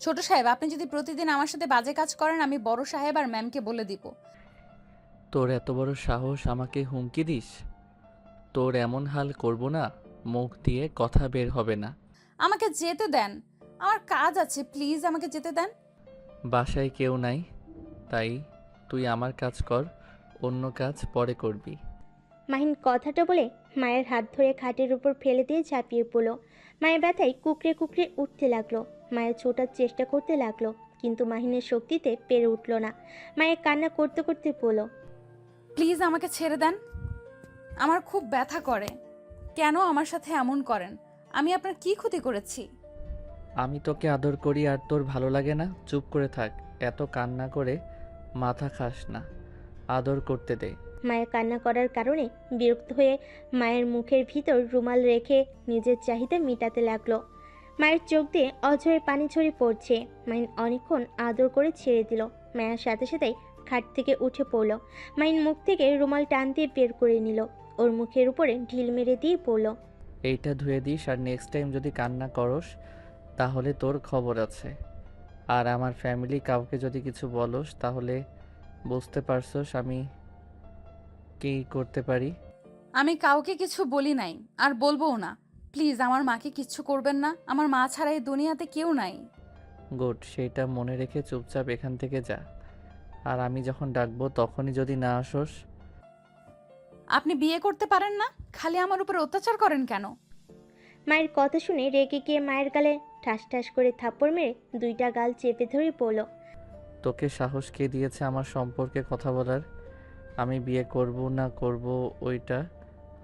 ছোট সাহেব, আপনি যদি প্রতিদিন আমার সাথে বাজে কাজ করেন আমি বড় সাহেব আর ম্যামকে বলে দিব। তোর এত বড় সাহস আমাকে হুমকি দিস? তোর এমন হাল করব না, মুখ দিয়ে কথা বের হবে না। আমাকে যেতে দেন, আমার কাজ আছে, প্লিজ আমাকে যেতে দেন। বাসায় কেউ নাই, তাই তুই আমার কাজ কর, অন্য কাজ পরে করবি। মাহিন কথাটা বলে মায়ের হাত ধরে খাটের উপর ফেলে দিয়ে ঝাঁপিয়ে পড়ল। মায়ের ব্যথায় কুকড়ে কুকড়ে উঠতে লাগলো। মায়ের ছোটার চেষ্টা করতে লাগলো, কিন্তু মাহিনের শক্তিতে পেরে উঠল না। মায়ের কান্না করতে করতে বলল, প্লিজ আমাকে ছেড়ে দেন, আমার খুব ব্যথা করে। কেন আমার সাথে এমন করেন? আমি আপনার কি ক্ষতি করেছি? আমি তোকে আদর করি আর তোর ভালো লাগে না? চুপ করে থাক, এত কান্না করে মাথা খাস না, আদর করতে দে। মায়ের কান্না করার কারণে বিরক্ত হয়ে মায়ের মুখের ভিতর রুমাল রেখে নিজের চাহিদা মেটাতে লাগলো। মায়ের চোখ দিয়ে অঝরে পানি ঝরে পড়ছে। মাইন অনেকক্ষণ আদর করে ছেড়ে দিল। মায়ের সাথে সাথেই খাট থেকে উঠে পড়ল। মাইন মুখ থেকে রুমাল টান দিয়ে বের করে নিল, ওর মুখের উপরে ঢিল মেরে দিয়ে পড়ল, এইটা ধুয়ে দিস, আর নেক্সট টাইম যদি কান্না করস তাহলে তোর খবর আছে। আর আমার ফ্যামিলি কাউকে যদি কিছু বলস তাহলে বুঝতে পারছস আমি কি করতে পারি। আমি কাউকে কিছু বলি নাই, আর বলবোও না। প্লিজ আমার মাকে কিচ্ছু করবেন না, আমার মা ছাড়া এই দুনিয়াতে কেউ নাই। গুড, সেইটা মনে রেখে চুপচাপ এখান থেকে যা। আর আমি যখন ডাকবো তখনই যদি না আসোস। আপনি বিয়ে করতে পারেন না, খালি আমার উপর অত্যাচার করেন কেন? মায়ের কথা শুনে রেগে গিয়ে মায়ের গালে ঠাস ঠাস করে থাপ্পড় মেরে দুইটা গাল চেপে ধরে পড়ল, তোকে সাহস কে দিয়েছে আমার সম্পর্কে কথা বলার? আমি বিয়ে করব না করব ওইটা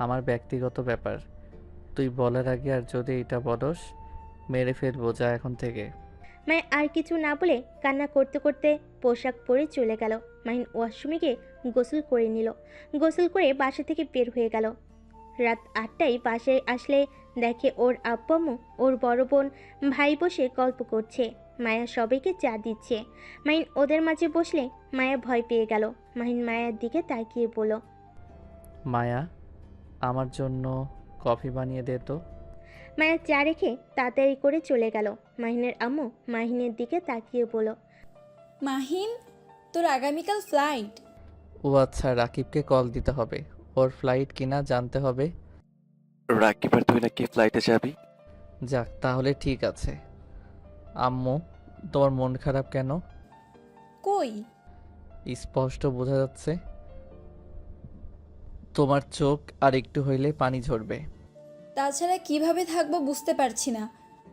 আমার ব্যক্তিগত ব্যাপার। তুই বলার আগে আর যদি এটা বলস মেরে ফেলবো, যা এখন থেকে। মায়ের আর কিছু না বলে কান্না করতে করতে পোশাক পরে চলে গেল। মাহিন ওয়াশরুমে গিয়ে গোসল করে নিল। গোসল করে বাসা থেকে বের হয়ে গেল। রাত 8টায় বাসায় আসলে দেখে ওর আব্বু আম্মু, ওর বড় বোন, ভাই বসে গল্প করছে। মায়া সবাইকে চা দিচ্ছে। মাহিন ওদের মাঝে বসলে মায়া ভয় পেয়ে গেল। মাহিন মায়ার দিকে তাকিয়ে বলল, মায়া, আমার জন্য কফি বানিয়ে দে তো। মায়া চা রেখে তাড়াতাড়ি করে চলে গেল। মাহিনের আম্মু মাহিনের দিকে তাকিয়ে বলল, মাহিন, তোর আগামীকাল ফ্লাইট। ও আচ্ছা, রাকিবকে কল দিতে হবে, ওর ফ্লাইট কিনা জানতে হবে। রাকিব আর তুই নাকি ফ্লাইটে যাবি? যাক, তাহলে ঠিক আছে। আম্মু, তোমার মন খারাপ কেন? কই? স্পষ্ট বোঝা যাচ্ছে। তোমার চোখ আর একটু হইলে পানি ঝরবে। তাছাড়া কিভাবে থাকবো বুঝতে পারছি না।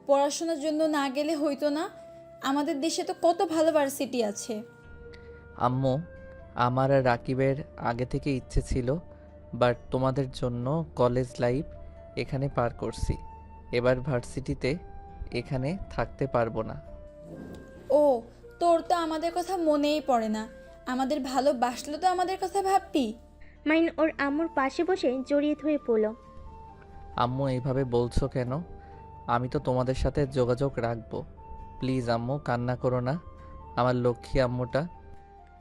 পড়াশোনার জন্য না গেলে হইতো না? আমাদের দেশে তো কত ভালো ভার্সিটি আছে। আম্মু, আমার আর রাকিবের আগে থেকে ইচ্ছে ছিল, বাট তোমাদের জন্য কলেজ লাইফ এখানে পার করছি, এবার ভার্সিটিতে এখানে থাকতে পারবো না। ও, তোর তো আমাদের কথা মনেই পড়ে না। আমাদের ভালোবাসলে তো আমাদের কথা ভাববি। মাহিন ওর আম্মুর পাশে বসে জড়িয়ে ধরে পড়ল, আম্মু এইভাবে বলছো কেন? আমি তো তোমাদের সাথে যোগাযোগ রাখবো। প্লিজ আম্মু, কান্না করো না, আমার লক্ষ্মী আম্মুটা।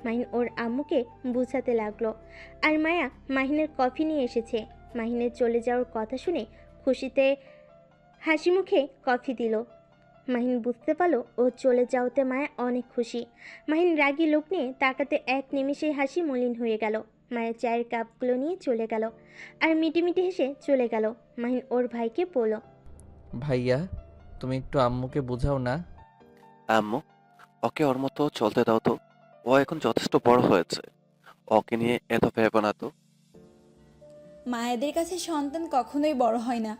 মাহিন ওর আম্মুকে বুঝাতে লাগলো। আর মায়া মাহিনের কফি নিয়ে এসেছে। মাহিনের চলে যাওয়ার কথা শুনে খুশিতে হাসি মুখে কফি দিল। মাহিন বুঝতে পারলো ও চলে যাওয়াতে মায়া অনেক খুশি। মাহিন রাগী লোক নিয়ে তাকাতে এক নিমেষেই হাসি মলিন হয়ে গেল। মায়ের চায়ের কাপগুলো নিয়ে চলে গেল আর মিটিমিটি হেসে চলে গেল। মাহিন ওর ভাইকে বলল, ভাইয়া, তুমি একটু আম্মুকে বুঝাও না। আম্মু, ওকে ওর মতো চলতে দাও তো। ও এখন যথেষ্ট বড় হয়েছে, ওকে নিয়ে এত ভেবো না তো। মায়েদের কাছে সন্তান কখনোই বড় হয় না।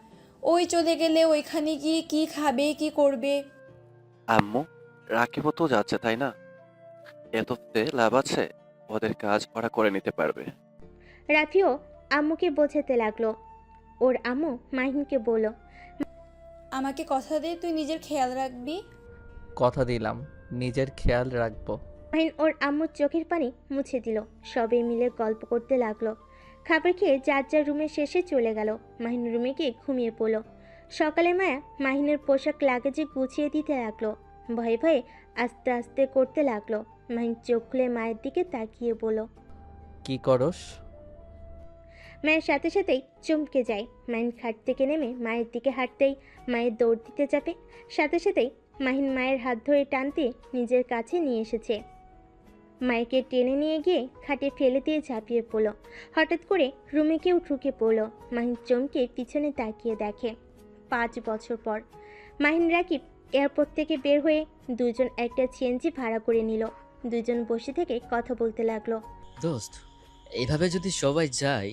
ওই চলে গেলে ওইখানে গিয়ে কি খাবে কি করবে। আম্মু, রাকিবও তো যাচ্ছে তাই না? এততে লাভ আছে, ওদের কাজ ওরা করে নিতে পারবে। রাফিও আম্মুকে বোঝাতে লাগলো। ওর আম্মু মাহিনকে বলল, আমাকে কথা দে তুই নিজের খেয়াল রাখবি। কথা দিলাম, নিজের খেয়াল রাখবো। মাহিন ওর আম্মুর চোখের পানি মুছে দিল। সবাই মিলে গল্প করতে লাগলো। খাবার খেয়ে যার যার রুমে শেষে চলে গেল। মাহিন রুমে গিয়ে ঘুমিয়ে পড়ল। সকালে মায়া মাহিনের পোশাক লাগেজে গুছিয়ে দিতে লাগলো। ভয়ে ভয়ে আস্তে আস্তে করতে লাগলো। মাহিন চোখ খুলে মায়ের দিকে তাকিয়ে বলল, কি করস? মায়ের সাথে সাথেই চমকে যায়। মাহিন খাট থেকে নেমে মায়ের দিকে হাঁটতেই মায়ের দৌড় দিতে যাবে, সাথে সাথেই মাহিন মায়ের হাত ধরে টানতে নিজের কাছে নিয়ে এসেছে। মাইকে টেনে নিয়ে গিয়ে খাটে ফেলে দিয়ে ঝাঁপিয়ে পড়ল। হঠাৎ করে রুমে কেউ ঢুকে পড়ল। মাহিন চমকে পিছনে তাকিয়ে দেখে 5 বছর পর মাহিন রাকিব এয়ারপোর্ট থেকে বের হয়ে দুজন একটা সিএনজি ভাড়া করে নিল। দুজন বসে থেকে কথা বলতে লাগলো। দোস্ত, এইভাবে যদি সবাই যায়,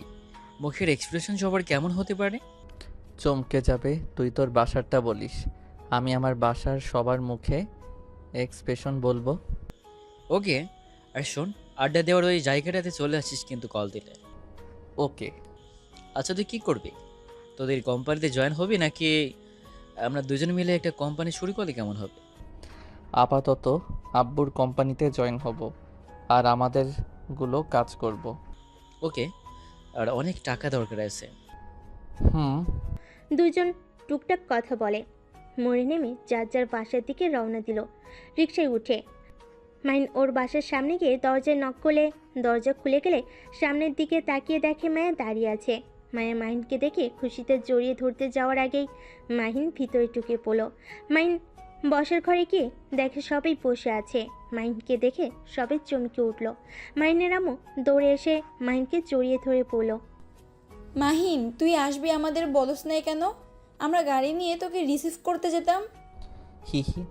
মুখের এক্সপ্রেশন সবার কেমন হতে পারে? চমকে যাবে। তুই তোর বাসারটা বলিস, আমি আমার বাসার সবার মুখে এক্সপ্রেশন বলবো। ওকে, আর শোন, আড্ডা দেওয়ার ওই জায়গাটাতে চলে আসিস কিন্তু কল দিলে। ওকে। আচ্ছা, তুই কী করবি? তোদের কোম্পানিতে জয়েন হবি নাকি আমরা দুজন মিলে একটা কোম্পানি শুরু করলে কেমন হবে? আপাতত আব্বুর কোম্পানিতে জয়েন হব, আর আমাদেরগুলো কাজ করব। ওকে, আর অনেক টাকা দরকার আছে। হুম। দুজন টুকটাক কথা বলে। মোড়ে নেমে যার যার বাসার দিকে রওনা দিল। রিকশায় উঠে মাহিন ওর বাসার সামনে গিয়ে দরজায় নক করলে দরজা খুলে গেলে সামনের দিকে তাকিয়ে দেখে মায়া দাঁড়িয়ে আছে। মায়া মাহিনকে দেখে খুশিতে জড়িয়ে ধরতে যাওয়ার আগেই মাহিন ভিতরে ঢুকে পড়ল। মাহিন বসার ঘরে গিয়ে দেখে সবাই বসে আছে। মাহিনকে দেখে সবাই চমকে উঠল। মাহিনের আম্মু দৌড়ে এসে মাহিনকে জড়িয়ে ধরে পড়ল। মাহিন, তুই আসবি আমাদের বলস নাই কেন? আমরা গাড়ি নিয়ে তোকে রিসিভ করতে যেতাম। হি হি,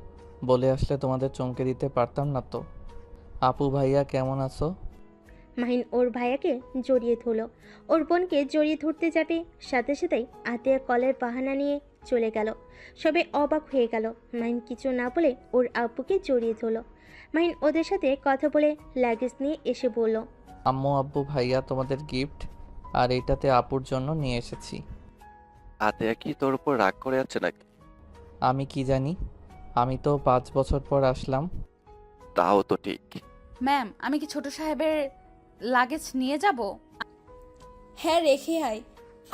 বলে আসলে তোমাদের চমকে দিতে পারতাম না তো। আপু ভাইয়া কেমন আছো? মাহিন ওর ভাইয়াকে জড়িয়ে ধরল। ওর বোনকে জড়িয়ে ধরতে যাবে, সাথে সাথেই আতিয়া কলের বাহানা নিয়ে চলে গেল। সবে অবাক হয়ে গেল। মাহিন কিছু না বলে ওর আব্বুকে জড়িয়ে ধরল। মাহিন ওদের সাথে কথা বলে লাগেজ নিয়ে এসে বলল, আম্মু আব্বু ভাইয়া তোমাদের গিফট, আর এইটাতে আপুর জন্য নিয়ে এসেছি। আতেয়া কি তোর উপর রাগ করে আছে নাকি? আমি কি জানি, আমি তো 5 বছর পর আসলাম। তাও তো ঠিক। ম্যাম, আমি কি ছোট সাহেবের লাগেজ নিয়ে যাব? হ্যাঁ, রেখে আয়।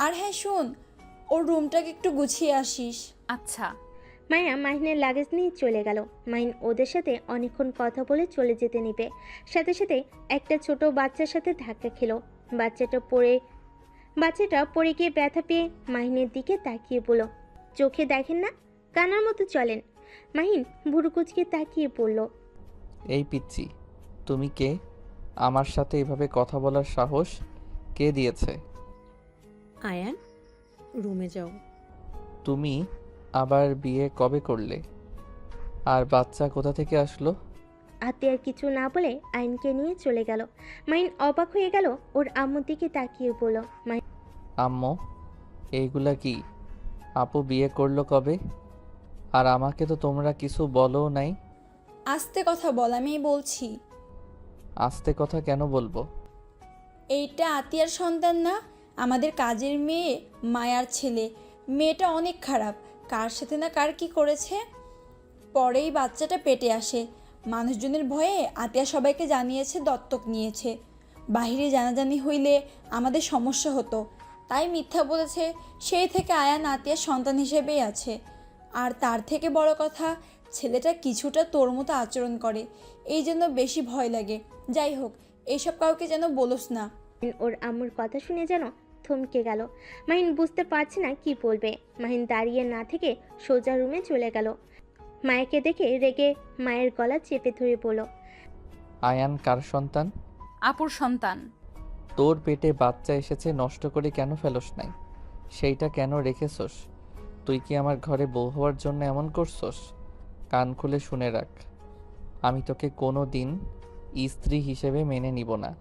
আর হ্যাঁ শোন, ওর রুমটাকে একটু গুছিয়ে আসিস। আচ্ছা। মায়া মাহিনের লাগেজ নিয়ে চলে গেল। মাহিন ওদের সাথে অনেকক্ষণ কথা বলে চলে যেতে নিবে, সাথে সাথে একটা ছোট বাচ্চার সাথে ধাক্কা খেলো। বাচ্চাটা পড়ে গিয়ে ব্যথা পেয়ে মাহিনের দিকে তাকিয়ে বলল, চোখে দেখেন না, কানার মতো চলেন। মাহিন ভুরু কুচকে তাকিয়ে পড়ল। এই পিচ্চি, তুমি কে? আমার সাথে এভাবে কথা বলার সাহস কে দিয়েছে? আয়ান, রুমে যাও। তুমি আবার বিয়ে কবে করলে? আর বাচ্চা কোথা থেকে আসলো? আতিয়ার কিছু না বলে আইনকে নিয়ে চলে গেল। মাহিন অবাক হয়ে গেল। ওর আম্মুর দিকে তাকিয়ে বলল, আম্মু, এইগুলা কি? আপু বিয়ে করলো কবে? আর আমাকে তো তোমরা কিছু বলো নাই। আস্তে কথা বল, আমি বলছি। আস্তে কথা কেন বলবো? এইটা আতিয়ার সন্তান না, আমাদের কাজের মেয়ে মায়ার ছেলে। মেয়েটা অনেক খারাপ, কার সাথে না কার কি করেছে। পরেই বাচ্চাটা পেটে আসে। মানুষজনের ভয়ে আতিয়া সবাইকে জানিয়েছে দত্তক নিয়েছে। বাহিরে জানাজানি হইলে আমাদের সমস্যা হতো, তাই মিথ্যা বলেছে। সেই থেকে আয়ান আতিয়ার সন্তান হিসেবেই আছে। আর তার থেকে বড় কথা, ছেলেটা কিছুটা তোর মতো আচরণ করে, এই জন্য বেশি ভয় লাগে। যাই হোক, এইসব কাউকে যেন বলোস না। ওর আম্মুর কথা শুনে যেন থমকে গেল। মাহিন বুঝতে পারছে না কি বলবে। মাহিন দাঁড়িয়ে না থেকে সোজা রুমে চলে গেল। মায়াকে দেখে রেগে মায়ের গলা চেপে ধরে বলল, আয়ান কার সন্তান? আপুর সন্তান। তোর পেটে বাচ্চা এসেছে, নষ্ট করে কেন ফেলোস নাই? সেইটা কেন রেখেছস? তুই কি আমার ঘরে বউ হওয়ার জন্য এমন করছস? কান খুলে শুনে রাখ, আমি তোকে কোনো দিন স্ত্রী হিসেবে মেনে নিব না।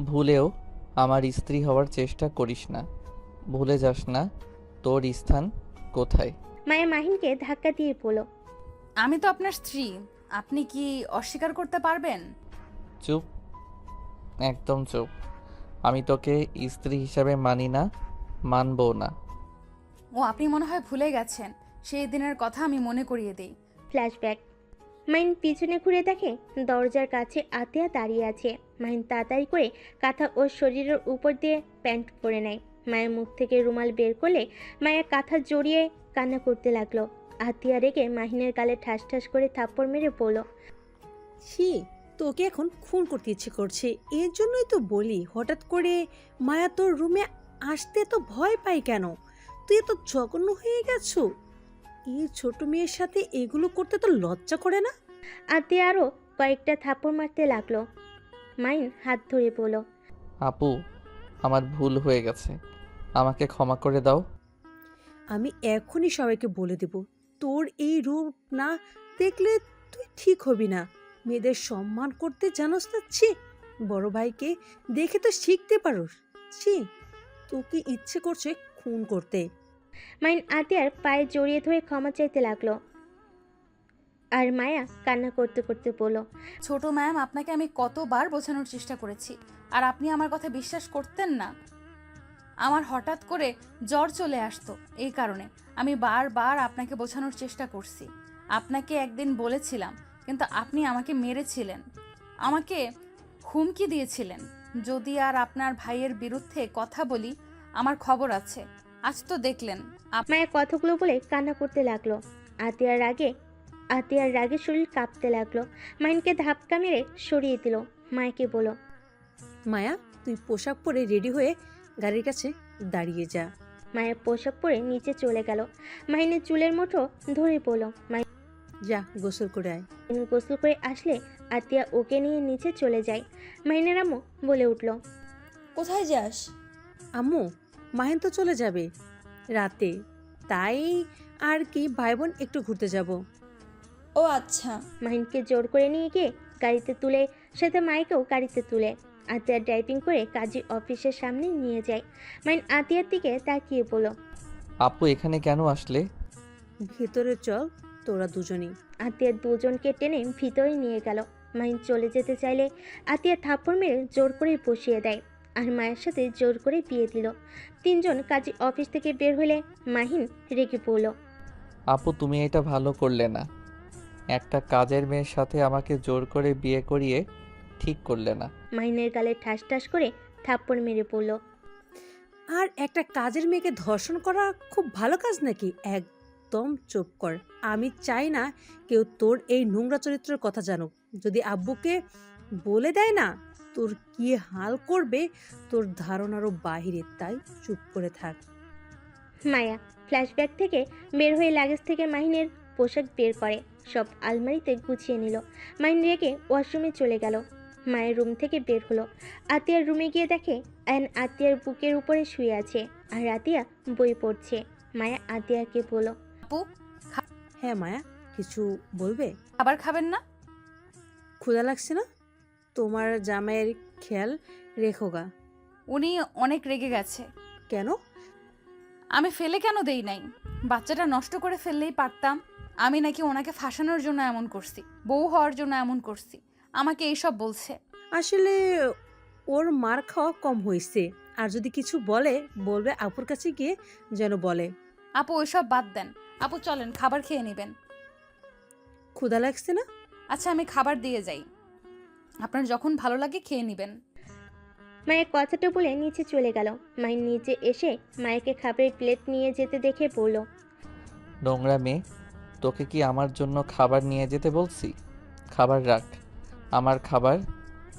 ভুলেও আমার স্ত্রী হওয়ার চেষ্টা করিস না। ভুলে যাস না তোর স্থান কোথায়। মায়া মাহিনকে ধাক্কা দিয়ে বলল, আমি তো আপনার স্ত্রী, আপনি কি অস্বীকার করতে পারবেন? চুপ, একদম চুপ। আমি তোকে স্ত্রী হিসাবে মানি না, মানবও না। ও, আপনি মনে হয় ভুলে গেছেন, সেই দিনের কথা আমি মনে করিয়ে দিই। ফ্ল্যাশব্যাক। মাহিন পিছনে ঘুরে দেখে দরজার কাছে আতিয়া দাঁড়িয়ে আছে। মাহিন তাড়াতাড়ি করে কাঁথা ওর শরীরের উপর দিয়ে প্যান্ট পরে নেয়। মায়ের মুখ থেকে রুমাল বের করলে মায়ের কাঁথা জড়িয়ে কান্না করতে লাগলো। আতিয়া রেগে মাহিনের গালে ঠাস ঠাস করে থাপ্পড় মেরে বলল, ছি, তোকে এখন খুন করতে ইচ্ছে করছে। এর জন্যই তো বলি, হঠাৎ করে মায়া তোর রুমে আসতে তো ভয় পাই কেন? তুই তো জঘন্য হয়ে গেছো। এই ছোট মেয়ের সাথে এগুলো করতে তো লজ্জা করে না? আতিয়া আরও কয়েকটা থাপ্পড় মারতে লাগলো। মাহিন হাত ধরে বলল, আপু, আমার ভুল হয়ে গেছে, আমাকে ক্ষমা করে দাও। আমি এখনই সবাইকে বলে দেব, তোর এই রূপ না দেখলে তুই ঠিক হবি না। মেয়েদের সম্মান করতে জানোস না? ছি, বড় ভাইকে দেখে তো শিখতে পারোস। ছি, তোকে ইচ্ছে করছে খুন করতে। মাহিন আতিয়ার পায়ে জড়িয়ে ধরে ক্ষমা চাইতে লাগলো। আর মায়া কান্না করতে করতে বলল, ছোট ম্যাম, আপনাকে আমি কতবার বোঝানোর চেষ্টা করেছি, আর আপনি আমার কথা বিশ্বাস করতেন না। আমার হঠাৎ করে জ্বর চলে আসতো, এই কারণে আমি বারবার আপনাকে বোঝানোর চেষ্টা করছি। আপনাকে একদিন বলেছিলাম, কিন্তু আপনি আমাকে মেরেছিলেন, আমাকে হুমকি দিয়েছিলেন যদি আর আপনার ভাইয়ের বিরুদ্ধে কথা বলি আমার খবর আছে। আজ তো দেখলেন মায়া কথাগুলো বলে কান্না করতে লাগলো। আতিয়ার রাগে শরীর কাঁপতে লাগলো। মাহিনকে ধাক্কা মেরে সরিয়ে দিল। মায়াকে বলল, মায়া, তুই পোশাক পরে রেডি হয়ে গাড়ির কাছে দাঁড়িয়ে যা। মায়া পোশাক পরে নিচে চলে গেল। মাহিনের চুলের মুঠো ধরে বলল, যা গোসল করে আয়। মাহিন গোসল করে আসলে আতিয়া ওকে নিয়ে নিচে চলে যায়। মাহিনের আম্মু বলে উঠল, কোথায় যাস? আম্মু, মাহিন তো চলে যাবে রাতে, তাই আর কি ভাই বোন একটু ঘুরতে যাব। ও আচ্ছা। মাহিনকে জোর করে নিয়ে গিয়ে গাড়িতে তুলে, সাথে মাইকেও গাড়িতে তুলে আতিয়া ড্রাইভিং করে কাজী অফিসের সামনে নিয়ে যায়। মাহিন আতিয়ার দিকে তাকিয়ে বলল, আপু, এখানে কেন আসলে? ভেতরে চল, তোরা দুজনেই। আতিয়ার দুজনকে টেনে ভিতরে নিয়ে গেল। মাহিন চলে যেতে চাইলে আতিয়া থাপ্পড় মেরে জোর করে বসিয়ে দেয়, আর মায়ের সাথে জোর করে বিয়ে দিল। তিনজন কাজী অফিস থেকে বের হলে মাহিন রেগে পড়ল। আপু, তুমি এটা ভালো করলে না। একটা কাজের মেয়ের সাথে আমাকে জোর করে বিয়ে করিয়ে ঠিক করলে না। মাহিনের গালে ঠাস ঠাস করে থাপ্পড় মেরে পড়ল। আর একটা কাজের মেয়েকে ধর্ষণ করা খুব ভালো কাজ নাকি? একদম চুপ কর। আমি চাই না কেউ তোর এই নোংরা চরিত্রের কথা জানুক। যদি আব্বুকে বলে দেয় না, তোর কি হাল করবে তোর ধারণারও বাহিরে, তাই চুপ করে থাক। মায়া ফ্ল্যাশব্যাক থেকে বের হয়ে লাগেজ থেকে মাহিনের পোশাক বের করে, সব আলমারিতে গুছিয়ে নিল। মাহিন রেগে ওয়াশরুমে চলে গেল। মায়ের রুম থেকে বের হলো। আতিয়ার রুমে গিয়ে দেখে আয়ন আতিয়ার বুকের উপরে শুয়ে আছে, আর আতিয়া বই পড়ছে। মায়া আতিয়াকে বলল, আপু, হ্যাঁ মায়া, কিছু বলবে? খাবার খাবেন না? ক্ষুধা লাগছে না? তোমার জামাইয়ের খেয়াল রেখো গা। উনি অনেক রেগে গেছে। কেন? আমি ফেলে কেন দেই নাই? বাচ্চাটা নষ্ট করে ফেললেই পারতাম। আমি নাকি ওনাকে ফাঁসানোর জন্য এমন করছি, বউ হওয়ার জন্য এমন করছি, আমাকে এইসব বলছে। আসলে ওর মার খাওয়া কম হয়েছে, আর যদি কিছু বলে বলবে আপুর কাছে গিয়ে যেন বলে। আপু ওইসব বাদ দেন, আপু চলেন খাবার খেয়ে নেবেন। ক্ষুধা লাগছে না? আচ্ছা আমি খাবার দিয়ে যাই, আপনার যখন ভালো লাগে খেয়ে নেবেন। মায়ের কথাটা বলে নিচে চলে গেল। মায়ের নিচে এসে মায়েকে খাবারের প্লেট নিয়ে যেতে দেখে বলল, নোংরা মেয়ে, তোকে কি আমার জন্য খাবার নিয়ে যেতে বলছি? খাবার রাখ, আমার খাবার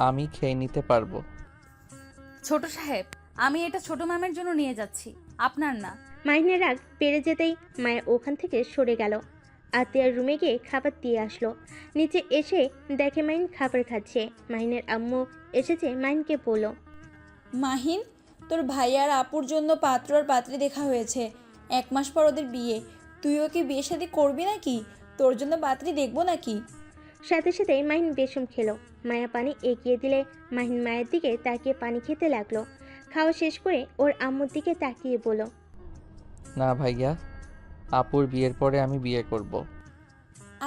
আমি খেয়ে নিতে পারবো। ছোট সাহেব, আমি এটা ছোট ম্যামের জন্য নিয়ে যাচ্ছি, আপনার না। মাহিনের রাগ বেড়ে যেতেই মায়া ওখান থেকে সরে গেল। আতিয়ার রুমে গিয়ে খাবার দিয়ে আসলো। নিচে এসে দেখে মাহিন খাবার খাচ্ছে। মাহিনের আম্মু এসেছে, মাহিনকে বলল, মাহিন, তোর ভাই আর আপুর জন্য পাত্র আর পাত্রী দেখা হয়েছে। 1 মাস পর ওদের বিয়ে, তুই ওকে বিয়ে শাদী করবি নাকি? তোর জন্য পাত্রী দেখবো নাকি? সাথে সাথে মাহিন বেসম খেলো। মায়া পানি এগিয়ে দিলে মাহিন মায়ের দিকে তাকিয়ে পানি খেতে লাগলো। খাওয়া শেষ করে ওর আম্মুর দিকে তাকিয়ে বলল, না ভাইয়া, আপুর বিয়ের পরে আমি বিয়ে করব।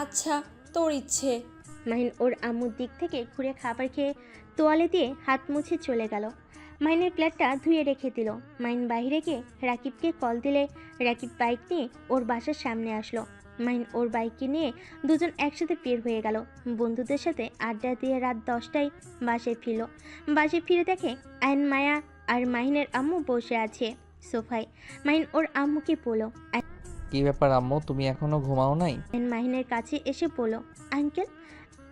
আচ্ছা, তোর ইচ্ছে। মাহিন ওর আম্মুর দিক থেকে ঘুরে খাবার খেয়ে তোয়ালে দিয়ে হাত মুছে চলে গেল। মাহিনের প্লেটটা ধুয়ে রেখে দিল। মাহিন বাইরে গিয়ে রাকিবকে কল দিলে রাকিব বাইক নিয়ে ওর বাসার সামনে আসলো। মাহিন ওর বাইককে নিয়ে দুজন একসাথে বের হয়ে গেল। বন্ধুদের সাথে আড্ডা দিয়ে রাত 10টায় বাসায় ফিরল। বাসায় ফিরে দেখে আয়ন, মায়া আর মাহিনের আম্মু বসে আছে সোফায়। মাহিন ওর আম্মুকে বলল, কি ব্যাপার আম্মু, তুমি এখনো ঘুমাও নাই? আয়ন মাহিনের কাছে এসে বলল, আঙ্কেল,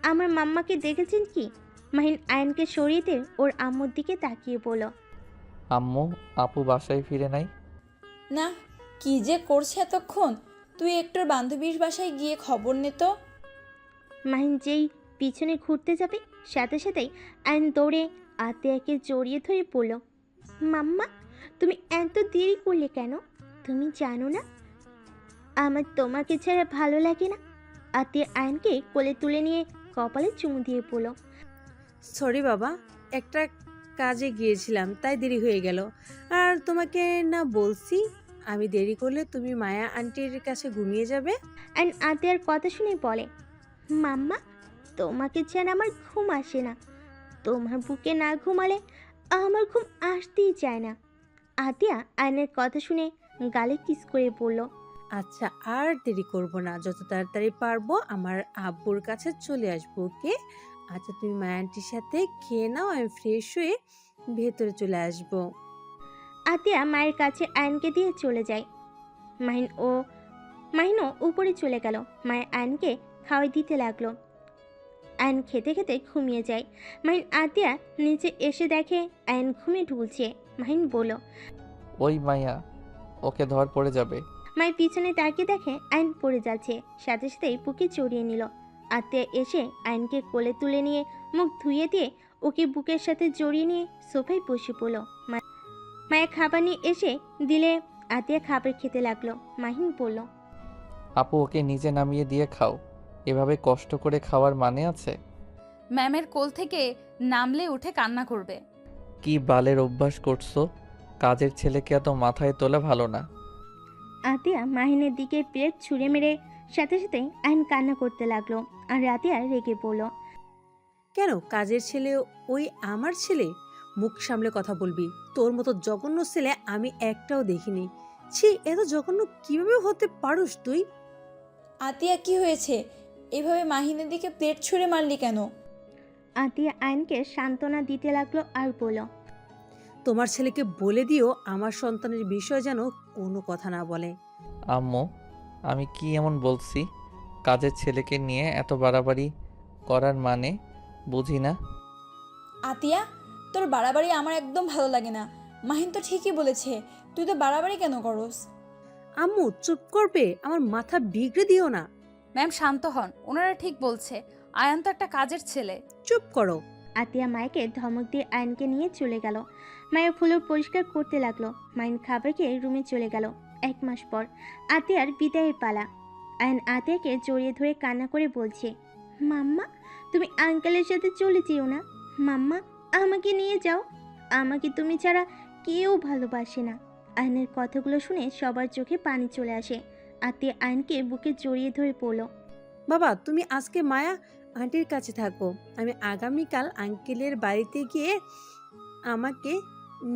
আমার মাম্মাকে দেখেছেন কি? মাহিন আয়নকে সরিয়ে দিয়ে ওর আম্মুর দিকে তাকিয়ে বলল, আম্মু, আপু বাসায় ফিরে নাই? না, কি যে করছে এতক্ষণ। তুই একটুর বান্ধবীর বাসায় গিয়ে খবর নে তো। মাহিন যেই পিছনে ঘুরতে যাবে সাথে সাথেই আয়ন দৌড়ে আতিয়াকে জড়িয়ে ধরে পড়ল। মাম্মা, তুমি এত দেরি করলে কেন? তুমি জানো না আমার তোমাকে ছাড়া ভালো লাগে না? আতিয়া আয়নকে কোলে তুলে নিয়ে কপালে চুমু দিয়ে পড়ল। সরি বাবা, একটা কাজে গিয়েছিলাম তাই দেরি হয়ে গেল। আর তোমাকে না বলছি আমি দেরি করলে তুমি মায়া আন্টির কাছে ঘুমিয়ে যাবে। আয়ন আতিয়ার কথা শুনে বলে, মাম্মা, তোমাকে ছাড়া আমার ঘুম আসে না। তোমার বুকে না ঘুমালে আমার ঘুম আসতেই চায় না। আতিয়া আয়নের কথা শুনে গালে কিস করে বলল, আচ্ছা আর দেরি করব না, যত তাড়াতাড়ি পারবো আমার আব্বুর কাছে চলে আসবো। ওকে, আচ্ছা তুমি মায়া আন্টির সাথে খেয়ে নাও, আমি ফ্রেশ হয়ে ভেতরে চলে আসবো। আতিয়া মায়ের কাছে আয়নকে দিয়ে চলে যায়। মাহিনও উপরে চলে গেল। মায়ের আয়নকে খাওয়াই দিতে লাগলো। আয়ন খেতে খেতে ঘুমিয়ে যায়। মাহিন আতিয়া নিচে এসে দেখে আয়ন ঘুমিয়ে ঢুলছে। মাহিন বলল, ওই মাইয়া, ওকে ধর পড়ে যাবে। মায়ের পিছনে তাকিয়ে দেখে আয়ন পড়ে যাচ্ছে। সাথে সাথেই বুকে জড়িয়ে নিল। আতিয়া এসে আয়নকে কোলে তুলে নিয়ে মুখ ধুয়ে দিয়ে ওকে বুকের সাথে জড়িয়ে নিয়ে সোফায় বসে পড়ল। মায়ের খাবার নিয়ে এসে দিলে আতিয়া খাবার খেতে লাগলো। মাহিন বলল, আপু ওকে নিজে নামিয়ে দিয়ে খাও, এভাবে কষ্ট করে খাওয়ার মানে আছে? ম্যামের কোল থেকে নামলে উঠে কান্না করবে। কি বালের অভ্যাস করছো? কাজের ছেলেকে এত মাথায় তোলা ভালো না। আতিয়া মাহিনের দিকে প্লেট ছুঁড়ে মেরে সাথে সাথে আয়ন কান্না করতে লাগলো। আর আতিয়া রেগে পড়ল। কেন কাজের ছেলে ওই আমার ছেলে? মুখ সামলে কথা বলবি। তোর মতো জঘন্য ছেলে আমি একটাও দেখিনি। ছি, এত জঘন্য কিভাবে হতে পারোস তুই? আতিয়া, কি হয়েছে? এভাবে মাহিনের দিকে প্লেট ছুঁড়ে মারলি কেন? আতিয়া আয়নকে সান্ত্বনা দিতে লাগলো আর বলল, তোমার ছেলেকে বলে দিও আমার সন্তানের বিষয় যেন কোনো কথা না বলে। আম্মু, আমি কি এমন বলছি? কাজের ছেলেকে নিয়ে এত বাড়াবাড়ি করার মানে বুঝি না। আতিয়া, তোর বাড়াবাড়ি আমার একদম ভালো লাগে না। মাহিন তো ঠিকই বলেছে, তুই তো বাড়াবাড়ি কেন করস? আম্মু চুপ করবে, আমার মাথা বিগড়ে দিও না। ম্যাম শান্ত হন, ওনারা ঠিক বলছে। আয়ান তো একটা কাজের ছেলে। চুপ করো। আতিয়া মায়কে ধমক দিয়ে আয়নকে নিয়ে চলে গেল। মায়ের ফুলুর পরিষ্কার করতে লাগলো। মাইন খাবার খেয়ে রুমে চলে গেল। 1 মাস পর আতিয়ার বিদায়ের পালা। আয়ন আতিয়াকে জড়িয়ে ধরে কান্না করে বলছে, মাম্মা, তুমি আঙ্কেলের সাথে চলে যেও না। মাম্মা, আমাকে নিয়ে যাও। আমাকে তুমি ছাড়া কেউ ভালোবাসে না। আয়নের কথাগুলো শুনে সবার চোখে পানি চলে আসে। আতিয়া আয়নকে বুকে জড়িয়ে ধরে পড়ল। বাবা তুমি আজকে মায়া আন্টির কাছে থাকো, আমি আগামীকাল আঙ্কেলের বাড়িতে গিয়ে আমাকে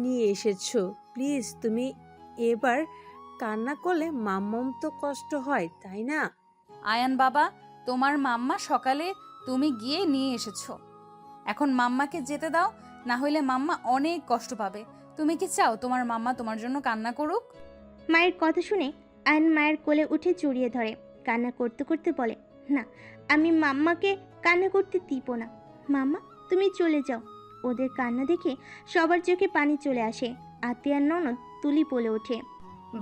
নিয়ে এসেছো। প্লিজ তুমি এবার কান্না করলে মাম্মাম তো কষ্ট হয় তাই না? আয়ান বাবা, তোমার মাম্মা সকালে তুমি গিয়ে নিয়ে এসেছো। এখন মাম্মাকে যেতে দাও, না হলে মাম্মা অনেক কষ্ট পাবে। তুমি কি চাও তোমার মাম্মা তোমার জন্য কান্না করুক? মায়ের কথা শুনে আয়ন মায়ের কোলে উঠে জড়িয়ে ধরে। কান্না করতে করতে বলে, না, আমি মাম্মাকে কান্না করতে দিব না। মাম্মা, তুমি চলে যাও। ওদের কান্না দেখে সবার চোখে পানি চলে আসে। আতিয়ার ননদ তুলি বলে ওঠে,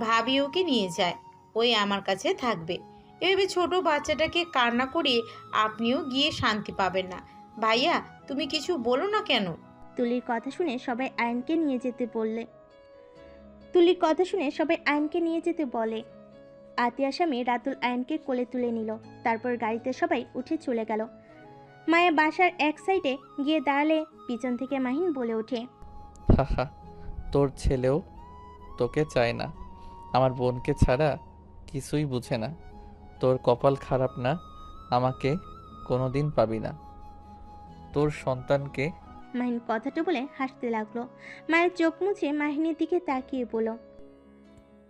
ভাবি ওকে নিয়ে যায়, ওই আমার কাছে থাকবে। এভাবে ছোট বাচ্চাটাকে কান্না করিয়ে আপনিও গিয়ে শান্তি পাবেন না। ভাইয়া, তুমি কিছু বলো না কেন? তুলির কথা শুনে সবাই আয়নকে নিয়ে যেতে বললে। তুলির কথা শুনে সবাই আয়নকে নিয়ে যেতে বলে। আতিয়ার স্বামী রাতুল আয়নকে কোলে তুলে নিল। তারপর গাড়িতে সবাই উঠে চলে গেল। মায়ের বাসার এক সাইডে গিয়ে দাঁড়ালে পিছন থেকে মাহিন বলে ওঠে, হাহা, তোর ছেলেও তোকে চায় না। আমার বোনকে ছাড়া কিছুই বুঝে না। তোর কপাল খারাপ না, আমাকে কোনোদিন পাবি না। তোর সন্তানকে। মাহিন কথাটা বলে হাসতে লাগলো। মায়ের চোখ মুছে মাহিনের দিকে তাকিয়ে বলল,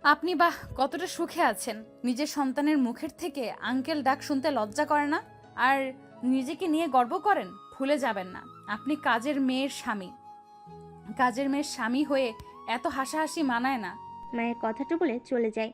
আপনি বাহ কতটা সুখে আছেন। নিজের সন্তানের মুখের থেকে আঙ্কেল ডাক শুনতে লজ্জা করে না? আর নিজেকে নিয়ে গর্ব করেন? ভুলে যাবেন না, আপনি কাজের মেয়ের স্বামী। কাজের মেয়ের স্বামী হয়ে এত হাসাহাসি মানায় না। মায়ের কথাটা বলে চলে যায়।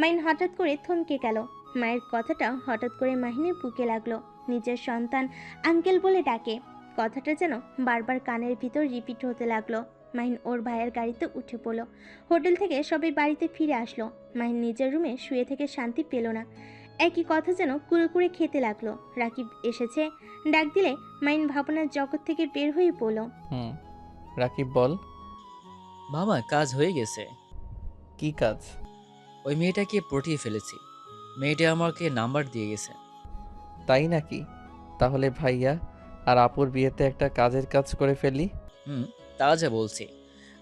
মাহিন হঠাৎ করে থমকে গেল। মায়ের কথাটা হঠাৎ করে মাহিনের বুকে লাগলো। নিজের সন্তান আঙ্কেল বলে ডাকে, কথাটা যেন বারবার কানের ভিতর রিপিট হতে লাগলো। মাহিন ওর ভাইয়ের গাড়িতে উঠে পড়লো। হোটেল থেকে সবাই বাড়িতে ফিরে আসলো। মাহিন নিজের রুমে শুয়ে থেকে শান্তি পেল না। একই কথা যেন কুড়ে কুড়ে খেতে লাগলো। রাকিব এসেছে, ডাক দিলে মাহিন ভাবনার জগৎ থেকে বের হয়ে পড়ল। রাকিব বল। মামা কাজ হয়ে গেছে। কি কাজ? ওই মেয়েটাকে পটিয়ে ফেলেছি। মেয়েটা আমাকে নাম্বার দিয়ে গেছে। তাই নাকি? তাহলে ভাইয়া আর আপুর বিয়েতে একটা কাজের কাজ করে ফেলি। তা যা বলছি।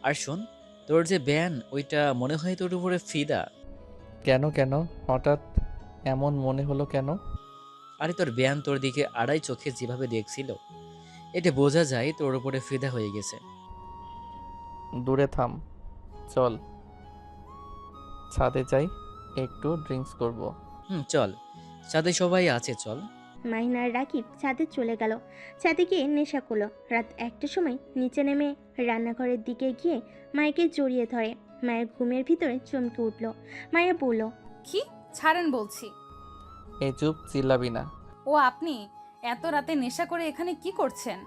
আর শোন, তোর যে ব্যান ওইটা মনে হয় তোর উপরে ফিদা। কেন কেন হঠাৎ এমন মনে হলো কেন? আরে তোর ব্যান তোর দিকে আড়াই চোখে যেভাবে দেখছিল, এটা বোঝা যায় তোর উপরে ফিদা হয়ে গেছে। দূরে থাম, চল ছাদে যাই, একটু ড্রিঙ্কস করব। চল, সাথে সবাই আছে, চল। মাহিন আর রাকিব ছাদে চলে গেল। ছাদে গিয়ে নেশা করলো। রাত 1টার সময় নিচে নেমে রান্নাঘরের দিকে গিয়ে মায়াকে জড়িয়ে ধরে। মায়ের ঘুমের ভিতরে চমকে উঠল। মায়া বলল, কি ছাড়েন বলছি। এই চুপ, চিল্লাবি না। ও আপনি এত রাতে নেশা করে এখানে কি করছেন?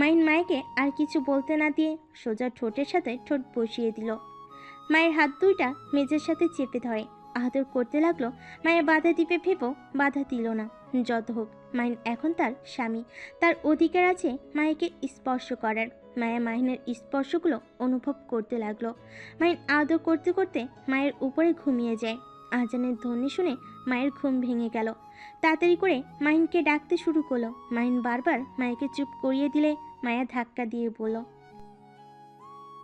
মাহিন মায়াকে আর কিছু বলতে না দিয়ে সোজা ঠোঁটের সাথে ঠোঁট বসিয়ে দিল। মায়ের হাত দুইটা মেজের সাথে চেপে ধরে আদর করতে লাগলো। মায়া বাধা দিবে ভেবেও বাধা দিল না। যত হোক, মাহিন এখন তার স্বামী, তার অধিকার আছে মায়াকে স্পর্শ করার। মায়া মাহিনের স্পর্শগুলো অনুভব করতে লাগলো। মাহিন আদর করতে করতে মায়ের উপরে ঘুমিয়ে যায়। আজানের ধ্বনি শুনে মায়ের ঘুম ভেঙে গেল। তাড়াতাড়ি করে মাহিনকে ডাকতে শুরু করলো। মাহিন বারবার মায়াকে চুপ করিয়ে দিলে মায়া ধাক্কা দিয়ে বলল,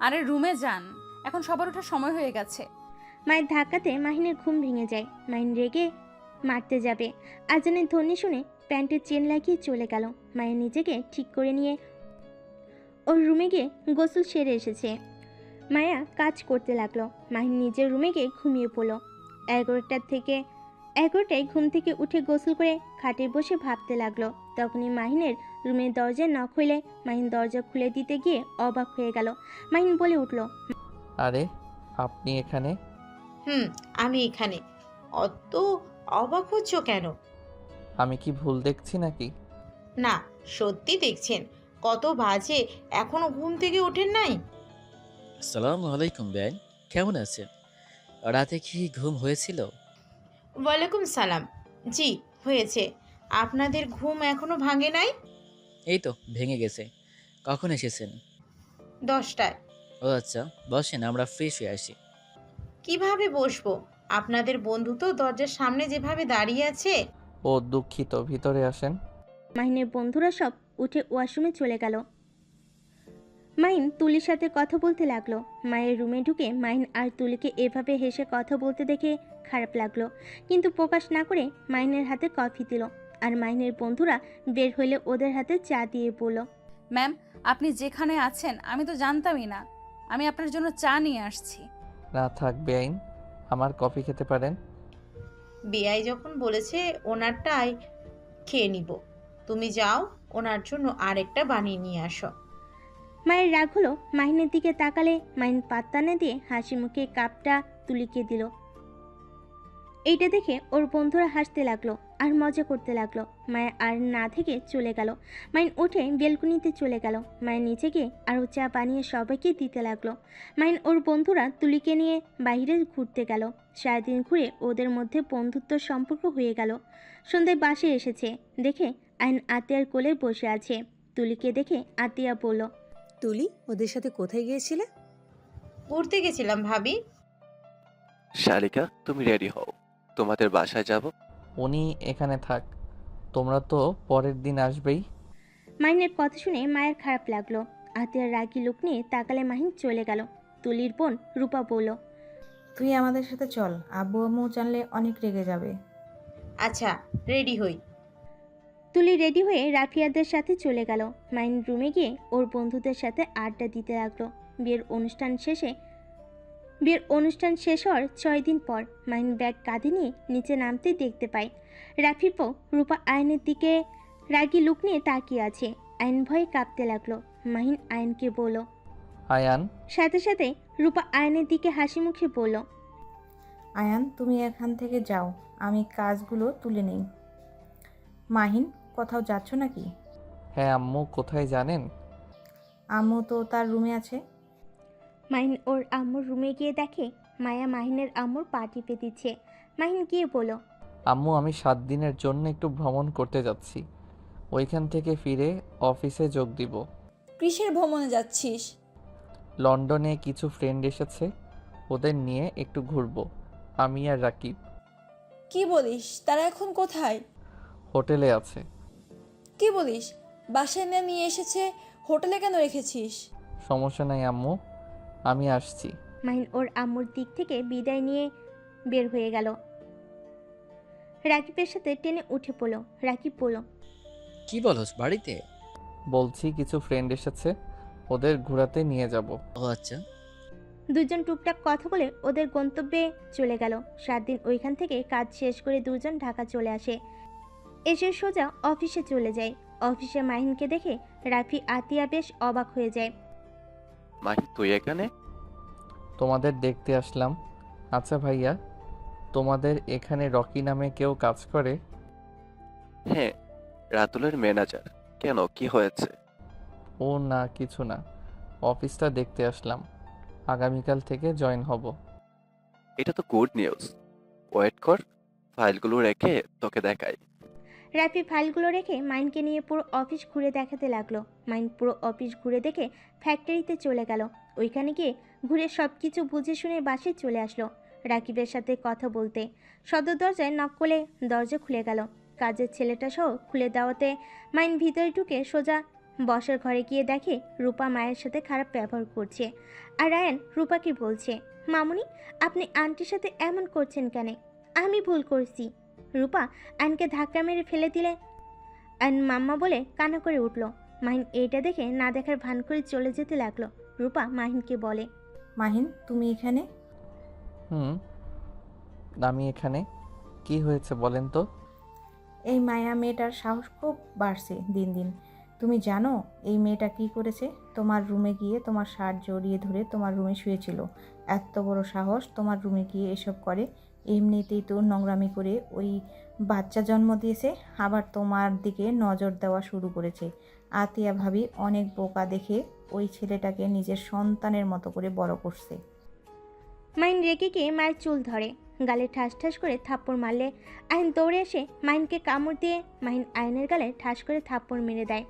আরে রুমে যান, এখন সবার ওঠার সময় হয়ে গেছে। মায়ের ধাক্কাতে মাহিনের ঘুম ভেঙে যায়। মাহিন রেগে মারতে যাবে। আজানের ধ্বনি শুনে প্যান্টের চেন লাগিয়ে চলে গেল। মায়ের নিজেকে ঠিক করে নিয়ে ওর রুমে গিয়ে গোসল সেরে এসেছে। মায়া কাজ করতে লাগলো। মাহিন নিজের রুমে গিয়ে ঘুমিয়ে পড়লো। 11টায় ঘুম থেকে উঠে গোসল করে খাটে বসে ভাবতে লাগলো। তখনই মাহিনের রুমের দরজা নক হইলে মাহিন দরজা খুলে দিতে গিয়ে অবাক হয়ে গেল। মাহিন বলে উঠল, আরে আপনি এখানে? আমি এখানে। অত অবাক হচ্ছ কেন? আমি কি ভুল দেখছি নাকি? না, সত্যি দেখছেন। কত বাজে, এখনো ঘুম থেকে ওঠেন নাই? আসসালামু আলাইকুম ব্যান, কেমন আছেন? রাতে কি ঘুম হয়েছিল? ওয়ালাইকুম সালাম। জি হয়েছে। আপনাদের ঘুম এখনো ভাঙে নাই? এই তো ভেঙে গেছে। কখন এসেছেন? 10টায়। ও আচ্ছা, বসেন, আমরা ফ্রেশ হয়ে আসি। কিভাবে বসবো? আপনাদের বন্ধু তো দরজার সামনে যেভাবে দাঁড়িয়ে আছে। ও দুঃখিত, ভিতরে আসেন। মাহিনের বন্ধুরা সব উঠে ওয়াশরুমে চলে গেল। মাহিন তুলির সাথে কথা বলতে লাগলো। মায়ের রুমে ঢুকে মাহিন আর তুলিকে এভাবে হেসে কথা বলতে দেখে খারাপ লাগলো, কিন্তু প্রকাশ না করে মাহিনের হাতে কফি দিল। আর মাহিনের বন্ধুরা বের হইলে ওদের হাতে চা দিয়ে বলল, ম্যাম, আপনি যেখানে আছেন আমি তো জানতামই না। আমি আপনার জন্য চা নিয়ে আসছি। না থাক বেআইন, আমার কফি খেতে পারেন। বিআই যখন বলেছে ওনারটাই খেয়ে নিব। তুমি যাও, ওনার জন্য আরেকটা বানিয়ে নিয়ে আসো। মায়ের রাগ হলো। মাহিনের দিকে তাকালে মাহিন পাত্তা না দিয়ে হাসি মুখে কাপটা তুলিকে দিল। এইটা দেখে ওর বন্ধুরা হাসতে লাগলো আর মজা করতে লাগলো। মায়া আর না থেকে চলে গেল। মাইন উঠে বেলকুনিতে চলে গেল। মায়ের নিচে গিয়ে আরও চা বানিয়ে সবাইকে দিতে লাগলো। মাইন ওর বন্ধুরা তুলিকে নিয়ে বাইরে ঘুরতে গেল। সারাদিন ঘুরে ওদের মধ্যে বন্ধুত্ব সম্পর্ক হয়ে গেল। সন্ধ্যায় বাসে এসেছে দেখে আইন আতিয়ার কোলে বসে আছে। তুলিকে দেখে আতিয়া বলল, তুলি, ওদের সাথে কোথায় গিয়েছিলে? ঘুরতে গেছিলাম ভাবি। শালিকা, তুমি রেডি হও, তোমাদের বাসায় যাব। উনি এখানে থাক, তোমরা তো পরের দিন আসবেই। মাহিনের কথা শুনে মায়ের খারাপ লাগলো। আতিয়ার রাগী লোক নিয়ে তাকালে মাহিন চলে গেল। তুলির বোন রূপা বলল, তুই আমাদের সাথে চল, আব্বু আম্মু জানলে অনেক রেগে যাবে। আচ্ছা, রেডি হই। তুলি রেডি হয়ে রাফিয়াদের সাথে চলে গেল। মাহিন রুমে গিয়ে ওর বন্ধুদের সাথে আড্ডা দিতে লাগলো। বিয়ের অনুষ্ঠান শেষ হওয়ার 6 দিন পর মাহিন ব্যাগ কাঁধে নিয়ে নিচে নামতে দেখতে পায় রাফিপো রূপা আয়নের দিকে রাগী লুক নিয়ে তাকিয়ে আছে। আয়ন ভয়ে কাঁপতে লাগলো। মাহিন আয়নকে বলল, আয়ান। সাথে সাথে রূপা আয়নের দিকে হাসি মুখে বলল, আয়ান, তুমি এখান থেকে যাও, আমি কাজগুলো তুলে নেই। মাহিন, কোথাও যাচ্ছ নাকি? হ্যাঁ আম্মু, কোথায় জানেন? আম্মু তো তার রুমে আছে। মাহিন ওর আম্মুর রুমে গিয়ে দেখে মায়া মাহিনের আম্মুর পা টিপে দিচ্ছে। মাহিন গিয়ে বলল, আম্মু আমি 7 দিনের জন্য একটু ভ্রমণ করতে যাচ্ছি, ওইখান থেকে ফিরে অফিসে যোগ দিব। কিসের ভ্রমণে যাচ্ছিস? লন্ডনে কিছু ফ্রেন্ড এসেছে, ওদের নিয়ে একটু ঘুরবো, আমি আর রাকিব। কি বলিস? তারা এখন কোথায়? হোটেলে আছে। কি বলিস? বাসায় না নিয়ে এসেছে, হোটেলে কেন রেখেছিস? সমস্যা নাই আম্মু, আমি আসছি। মাহিন ওর আম্মুর দিক থেকে বিদায় নিয়ে বের হয়ে গেল। রাকিবের সাথে টেনে উঠে পড়ল। রাকিব বলল, কি বলস বাড়িতে? বলছি কিছু ফ্রেন্ড এসেছে, ওদের ঘোরাতে নিয়ে যাব। ও আচ্ছা। দুজন টুকটাক কথা বলে ওদের গন্তব্যে চলে গেল। 7 দিন ওইখান থেকে কাজ শেষ করে দুজন ঢাকা চলে আসে। এসে সোজা অফিসে চলে যায়। অফিসে মাহিনকে দেখে রাফি আতিয়া বেশ অবাক হয়ে যায়। মাহি তুই এখানে? তোমাদের দেখতে আসলাম। আচ্ছা ভাইয়া, তোমাদের এখানে রকি নামে কেউ কাজ করে? হ্যাঁ, রাতুলের ম্যানেজার। কেন, কি হয়েছে? ও না, কিছু না, অফিসটা দেখতে আসলাম, আগামীকাল থেকে জয়েন হব। এটা তো গুড নিউজ। ওয়েট কর, ফাইলগুলো রেখে তোকে দেখাই। রাফি ফাইলগুলো রেখে মাইনকে নিয়ে পুরো অফিস ঘুরে দেখাতে লাগলো। মাইন পুরো অফিস ঘুরে দেখে ফ্যাক্টরিতে চলে গেল। ওইখানে গিয়ে ঘুরে সব কিছু বুঝে শুনে বাসায় চলে আসলো রাকিবের সাথে কথা বলতে। সদর দরজায় নক করলে দরজা খুলে গেল। কাজের ছেলেটা সহ খুলে দেওয়াতে মাইন ভিতরে ঢুকে সোজা বসার ঘরে গিয়ে দেখে রূপা মায়ের সাথে খারাপ ব্যবহার করছে। আর আয়ান রূপাকে বলছে, মামুনি আপনি আন্টির সাথে এমন করছেন কেন? আমি ভুল করছি। রূপা আয়নকে ধাক্কা মেরে ফেলে দিলে আয়ন মাম্মা বলে কান্না করে উঠল। মাহিন এইটা দেখে না দেখার ভান করে চলে যেতে লাগলো। রূপা মাহিনকে বলে, মাহিন তুমি এখানে? আমি এখানে। কি হয়েছে বলেন তো? এই মায়া মেয়েটার সাহস খুব বাড়ছে দিন দিন। তুমি জানো এই মেয়েটা কি করেছে? তোমার রুমে গিয়ে তোমার শার্ট জড়িয়ে ধরে তোমার রুমে শুয়েছিল। এত বড় সাহস তোমার রুমে গিয়ে এসব করে? এমনিতেই তো নোংরামি করে ওই বাচ্চা জন্ম দিয়েছে, আবার তোমার দিকে নজর দেওয়া শুরু করেছে। আতিয়া ভাবি অনেক বোকা দেখে ওই ছেলেটাকে নিজের সন্তানের মতো করে বড় করছে। মাইন রেগে গিয়ে মায়ের চুল ধরে, গালে ঠাস ঠাস করে থাপ্পড় মারলে আইন দৌড়ে এসে মাইনকে কামড় দিয়ে মাইন আয়নের গালে ঠাস করে থাপ্পড় মেরে দেয়।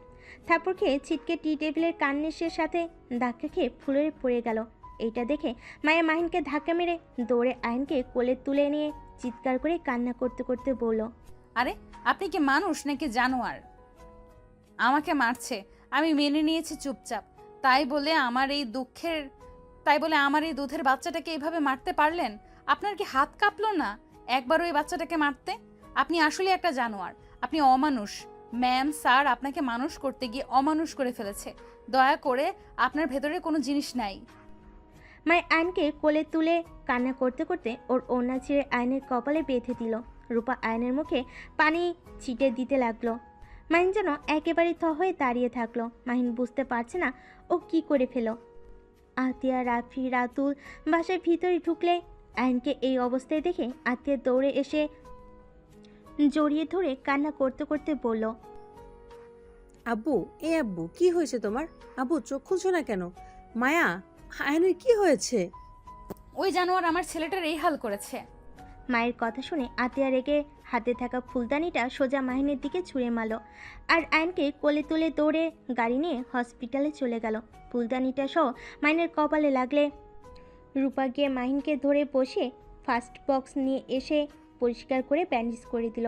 থাপ্পড় খেয়ে ছিটকে টি টেবিলের কান্নেসের সাথে ধাক্কা খেয়ে ফুলে পড়ে গেল। এইটা দেখে মায়া মাহিনকে ধাক্কা মেরে দৌড়ে আয়নকে কোলে তুলে নিয়ে চিৎকার করে কান্না করতে করতে বলল, আরে আপনি কি মানুষ নাকি জানোয়ার? আমাকে মারছে, আমি মেনে নিয়েছি চুপচাপ। তাই বলে আমার এই দুধের বাচ্চাটাকে এইভাবে মারতে পারলেন? আপনার কি হাত কাঁপলো না একবার ওই বাচ্চাটাকে মারতে? আপনি আসলে একটা জানোয়ার, আপনি অমানুষ। ম্যাম স্যার আপনাকে মানুষ করতে গিয়ে অমানুষ করে ফেলেছে। দয়া করে, আপনার ভেতরে কোনো জিনিস নাই। মায়ের আয়নকে কোলে তুলে কান্না করতে করতে ওর ওড়না ছিঁড়ে আয়নের কপালে বেঁধে দিল। রূপা আয়নের মুখে পানি ছিটে দিতে লাগলো। মাহিন যেন একেবারে থ হয়ে দাঁড়িয়ে থাকলো। মাহিন বুঝতে পারছে না ও কি করে ফেল। আতিয়া, রাফি, রাতুল বাসার ভিতরে ঢুকলে আয়নকে এই অবস্থায় দেখে আতিয়া দৌড়ে এসে জড়িয়ে ধরে কান্না করতে করতে বলল, আব্বু, আব্বু কি হয়েছে তোমার? আব্বু চোখ খুলছো না কেন? মায়া, আয়নের কি হয়েছে? ওই জানোয়ার আমার ছেলেটার এই হাল করেছে। মায়ের কথা শুনে আতিয়া রেগে হাতে থাকা ফুলদানিটা সোজা মাহিনের দিকে ছুঁড়ে মারল আর আয়নকে কোলে তুলে দৌড়ে গাড়ি নিয়ে হসপিটালে চলে গেল। ফুলদানিটা সহ মাহিনের কপালে লাগলে রূপা গিয়ে মাহিনকে ধরে বসে ফার্স্ট বক্স নিয়ে এসে পরিষ্কার করে ব্যান্ডেজ করে দিল।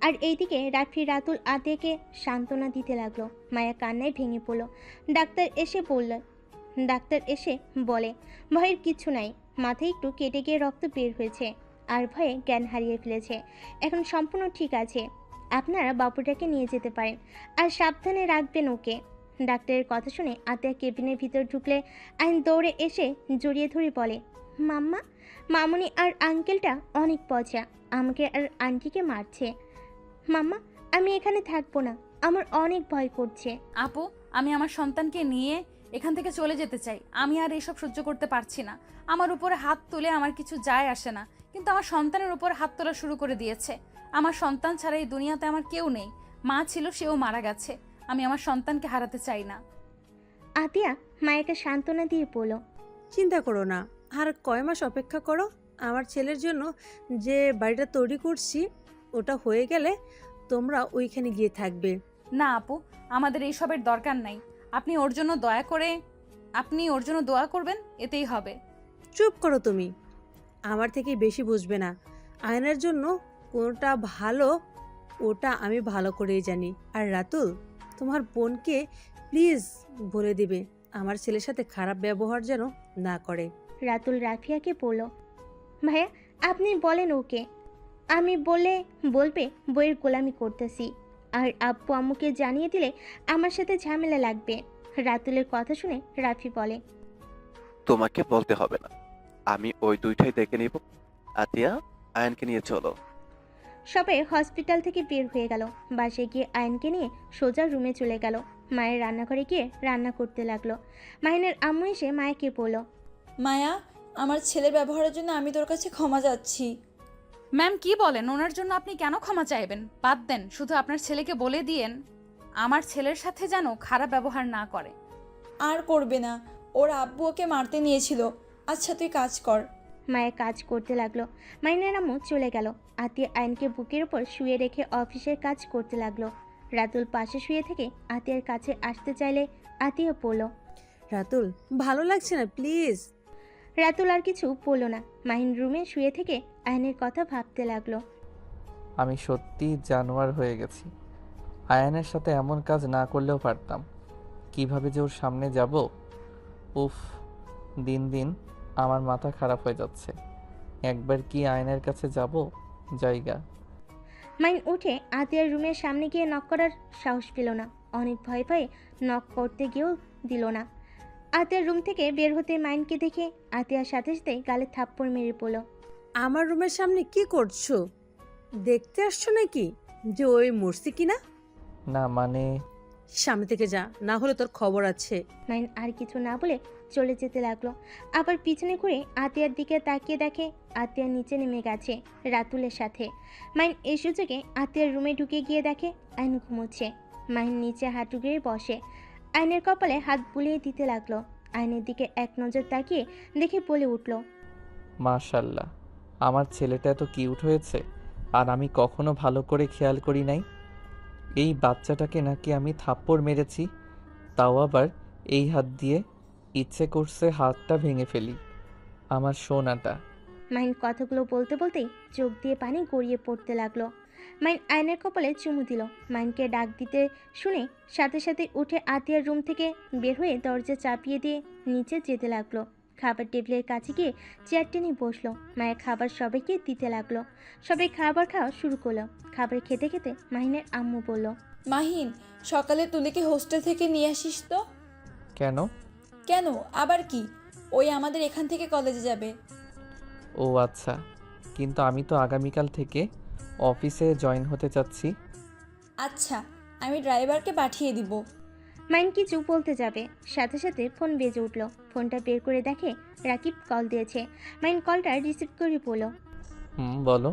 আর এইদিকে রাফি রাতুল আতিয়াকে সান্ত্বনা দিতে লাগলো। মায়া কান্নায় ভেঙে পড়ল। ডাক্তার এসে বলে, ভয়ের কিছু নাই, মাথায় একটু কেটে গিয়ে রক্ত বের হয়েছে আর ভয়ে জ্ঞান হারিয়ে ফেলেছে, এখন সম্পূর্ণ ঠিক আছে। আপনারা বাবুটাকে নিয়ে যেতে পারেন আর সাবধানে রাখবেন ওকে। ডাক্তারের কথা শুনে আতিয়া কেবিনের ভিতর ঢুকলে আইন দৌড়ে এসে জড়িয়ে ধরে বলে, মাম্মা, মামুনি আর আঙ্কেলটা অনেক পচা, আমাকে আর আন্টিকে মারছে। মাম্মা আমি এখানে থাকবো না, আমার অনেক ভয় করছে। আপু, আমি আমার সন্তানকে নিয়ে এখান থেকে চলে যেতে চাই। আমি আর এইসব সহ্য করতে পারছি না। আমার উপরে হাত তুলে আমার কিছু যায় আসে না, কিন্তু আমার সন্তানের উপর হাত তোলা শুরু করে দিয়েছে। আমার সন্তান ছাড়া এই দুনিয়াতে আমার কেউ নেই। মা ছিল, সেও মারা গেছে। আমি আমার সন্তানকে হারাতে চাই না। আতিয়া মায়াকে সান্ত্বনা দিয়ে বলল, চিন্তা করো না, আর কয় মাস অপেক্ষা করো। আমার ছেলের জন্য যে বাড়িটা তৈরি করছি ওটা হয়ে গেলে তোমরা ওইখানে গিয়ে থাকবে। না আপু, আমাদের এইসবের দরকার নাই। আপনি ওর জন্য দোয়া করবেন, এতেই হবে। চুপ করো তুমি, আমার থেকে বেশি বুঝবে না। আয়নের জন্য কোনটা ভালো ওটা আমি ভালো করেই জানি। আর রাতুল, তোমার বোনকে প্লিজ বলে দিবে আমার ছেলের সাথে খারাপ ব্যবহার যেন না করে। রাতুল রাফিয়াকে বলল, ভাইয়া আপনি বলেন ওকে, আমি বলবে বইয়ের গোলামি করতেছি, আর আব্বু আম্মুকে জানিয়ে দিলে আমার সাথে ঝামেলা লাগবে। রাতুলের কথা শুনে রাফি বলে, তোমাকে বলতে হবে না, আমি ওই দুইটাই দেখে নিব। আতিয়া, আয়নকে নিয়ে চলো। সবাই হসপিটাল থেকে বের হয়ে গেল। বাসায় গিয়ে আয়নকে নিয়ে সোজা রুমে চলে গেল। মায়ের রান্নাঘরে গিয়ে রান্না করতে লাগলো। মাহিনের আম্মু এসে মায়াকে বলল, মায়া, আমার ছেলের ব্যবহারের জন্য আমি তোর কাছে ক্ষমা চাচ্ছি। ম্যাম কি বলেন? ওনার জন্য আপনি কেন ক্ষমা চাইবেন? বাদ দেন, শুধু আপনার ছেলেকে বলে দিয়েন আমার ছেলের সাথে যেন খারাপ ব্যবহার না করে। আর করবে না, ওর আব্বু ওকে মারতে নিয়েছিল। আচ্ছা তুই কাজ কর। মায়া কাজ করতে লাগলো। মাহিনের আম্মু চলে গেল। আতিয়া আয়নকে বুকের উপর শুয়ে রেখে অফিসের কাজ করতে লাগলো। রাতুল পাশে শুয়ে থেকে আতিয়ার কাছে আসতে চাইলে আতিয়া বলল, রাতুল, ভালো লাগছে না, প্লিজ। রাতুল আর কিছু বলল না। মাহিন রুমে শুয়ে থেকে আয়নের কথা ভাবতে লাগলো। আমি সত্যি জানোয়ার হয়ে গেছি। আয়ানের সাথে এমন কাজ না করলেও পারতাম। কিভাবে যে ওর সামনে যাব, উফ, দিন দিন আমার মাথা খারাপ হয়ে যাচ্ছে। একবার কি আয়নের কাছে যাব? জায়গা। মাইন উঠে আতিয়ার রুমের সামনে গিয়ে নক করার সাহস পেল না। অনেক ভয়ে ভয়ে নক করতে গিয়েও দিল না। আতিয়ার রুম থেকে বের হতে মাইনকে দেখে আতিয়ার সাথে সাথে গালে থাপ্পড় মেরে পড়ল। আমার রুমের সামনে কি করছো? দেখতে আসছো নাকি যে ওই মরছি কিনা? না মানে, সামনে থেকে যা, না হলে তোর খবর আছে। মাইন আর কিছু না বলে চলে যেতে লাগলো। আবার পিছনে ঘুরে আতিয়ার দিকে তাকিয়ে দেখে আতিয়া নিচে নেমে গেছে রাতুলের সাথে। মাইন এই সুযোগে আতিয়ার রুমে ঢুকে গিয়ে দেখে আইন ঘুমোচ্ছে। মাইন নিচে হাঁটু গেড়ে বসে আইনের কপালে হাত বুলিয়ে দিতে লাগলো। আইনের দিকে এক নজর তাকিয়ে দেখে বলে উঠল, মাশাল্লাহ, আমার ছেলেটা এত কিউট হয়েছে, আর আমি কখনো ভালো করে খেয়াল করি নাই। এই বাচ্চাটাকে নাকি আমি থাপ্পড় মেরেছি, তাও আবার এই হাত দিয়ে। ইচ্ছে করছে হাতটা ভেঙে ফেলি। আমার সোনাটা। মাইন কথাগুলো বলতে বলতেই চোখ দিয়ে পানি গড়িয়ে পড়তে লাগলো। মাইন আয়নের কপালে চুমু দিল। মাইনকে ডাক দিতে শুনে সাথে সাথে উঠে আতিয়ার রুম থেকে বের হয়ে দরজা চাপিয়ে দিয়ে নিচে যেতে লাগলো। খাবার টেবিলের কাছে গিয়ে চেয়ার টেনে বসলো। মায়ের খাবার সবাইকে দিতে লাগলো। সবাই খাবার খাওয়া শুরু করলো। খাবার খেতে খেতে মাহিনের আম্মু বলল, মাহিন, সকালে তুলিকে হোস্টেল থেকে নিয়ে আসিস তো। কেন? কেন আবার কি, ওই আমাদের এখান থেকে কলেজে যাবে। ও আচ্ছা, কিন্তু আমি তো আগামীকাল থেকে অফিসে জয়েন হতে চাচ্ছি। আচ্ছা, আমি ড্রাইভারকে পাঠিয়ে দিব। মাইন কিছু বলতে যাবে, সাথে সাথে ফোন বেজে উঠল। ফোনটা বের করে দেখে রাকিব কল দিয়েছে। মাইন কলটা রিসিভ করে বলল, বলো।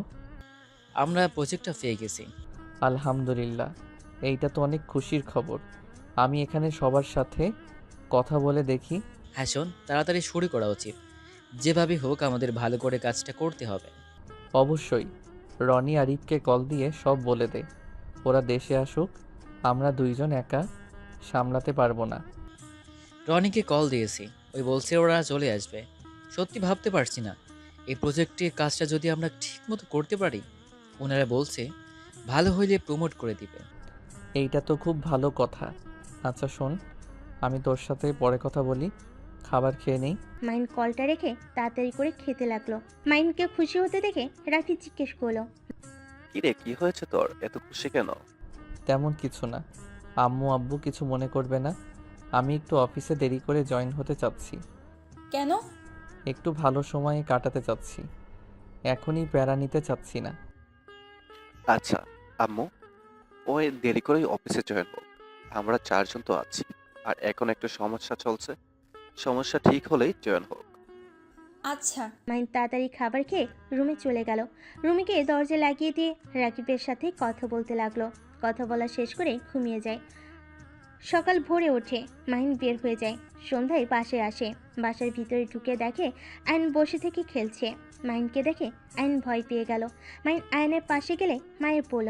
আমরা প্রজেক্টটা পেয়ে গেছি। আলহামদুলিল্লাহ, এইটা তো অনেক খুশির খবর। আমি এখানে সবার সাথে কথা বলে দেখি। হ্যাঁ শোন, তাড়াতাড়ি শুরু করা উচিত। যেভাবে হোক আমাদের ভালো করে কাজটা করতে হবে। অবশ্যই। রনি আরিফকে কল দিয়ে সব বলে দে, ওরা দেশে আসুক। আমরা দুইজন একা সামলাতে পারবো না। রনিকে কল দিয়েছি, ওই বলছে ওরা চলে আসবে। সত্যি ভাবতে পারছি না, এই প্রজেক্টে কাজটা যদি আমরা ঠিকমতো করতে পারি। ওনারা বলছে ভালো হইলে প্রমোট করে দিবে। এইটা তো খুব ভালো কথা। আচ্ছা শোন, আমি তোর সাথে পরে কথা বলি, খাবার খেয়ে নেই। মাইন কলটা রেখে তাড়াতাড়ি করে খেতে লাগলো। মাইনকে খুশি হতে দেখে রাফি জিজ্ঞেস করলো, কিরে, কি হয়েছে তোর? এত খুশি কেন? তেমন কিছু না। আম্মু আব্বু কিছু মনে করবে না। আমি একটু অফিসে দেরি করে জয়েন হতে চাচ্ছি। কেন? একটু ভালো সময়ে কাটাতে চাচ্ছি, এখনই প্যারা নিতে চাচ্ছি না। আচ্ছা আম্মু, ওই দেরি করেই অফিসে জয়েন হোক। আমরা চারজন তো আছি, আর এখন একটা সমস্যা চলছে। সমস্যা ঠিক হলেই জয়েন হোক। আচ্ছা। মাইন তাড়াতাড়ি খাবার খেয়ে রুমে চলে গেল। রুমে গিয়ে দরজা লাগিয়ে দিয়ে রাকিবের সাথে কথা বলতে লাগলো। কথা বলা শেষ করে ঘুমিয়ে যায়। সকাল ভোরে ওঠে, মাহিন বের হয়ে যায়। সন্ধ্যায় বাসায় আসে। বাসার ভিতরে ঢুকে দেখে আয়ন বসে থেকে খেলছে। মাহিনকে দেখে আয়ন ভয় পেয়ে গেল। মাহিন আয়নের পাশে গেলে মায়ের বলল।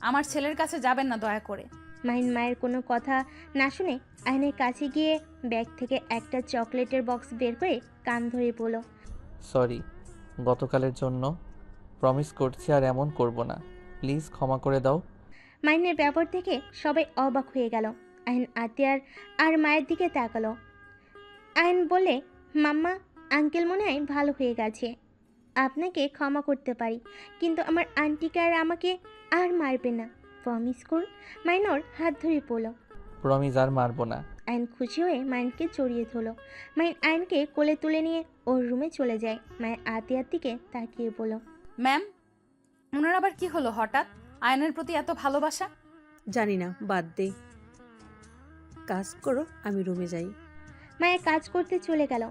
আমার ছেলের কাছে যাবেন না দয়া করে। মাহিন মায়ের কোনো কথা না শুনে আয়নের কাছে গিয়ে ব্যাগ থেকে একটা চকলেটের বক্স বের করে কান ধরে বলল। সরি গতকালের জন্য, প্রমিস করছি আর এমন করব না, প্লিজ ক্ষমা করে দাও। মাহিনের ব্যবহার দেখে সবাই অবাক হয়ে গেল। আয়ন আতিয়ার আর মায়ের দিকে তাকালো। আয়ন বলে, মাম্মা, আঙ্কেল মনে হয় ভালো হয়ে গেছে। আপনাকে ক্ষমা করতে পারি, কিন্তু আমার আন্টিকে আর আমাকে আর মারবে না, প্রমিস করুন। মাইনর হাত ধরে বলল। প্রমিস আর মারবো না। আয়ন খুশি হয়ে মাইনকে জড়িয়ে ধরলো। মাইন আয়নকে কোলে তুলে নিয়ে ওর রুমে চলে যায়। মায়ের আতিয়ার দিকে তাকিয়ে বলল। ম্যাম, ওনার আবার কি হলো হঠাৎ? আয়নের প্রতি এত ভালোবাসা? জানি না, বাদ দে, কাজ করো, আমি রুমে যাই। মায়ের কাজ করতে চলে গেল।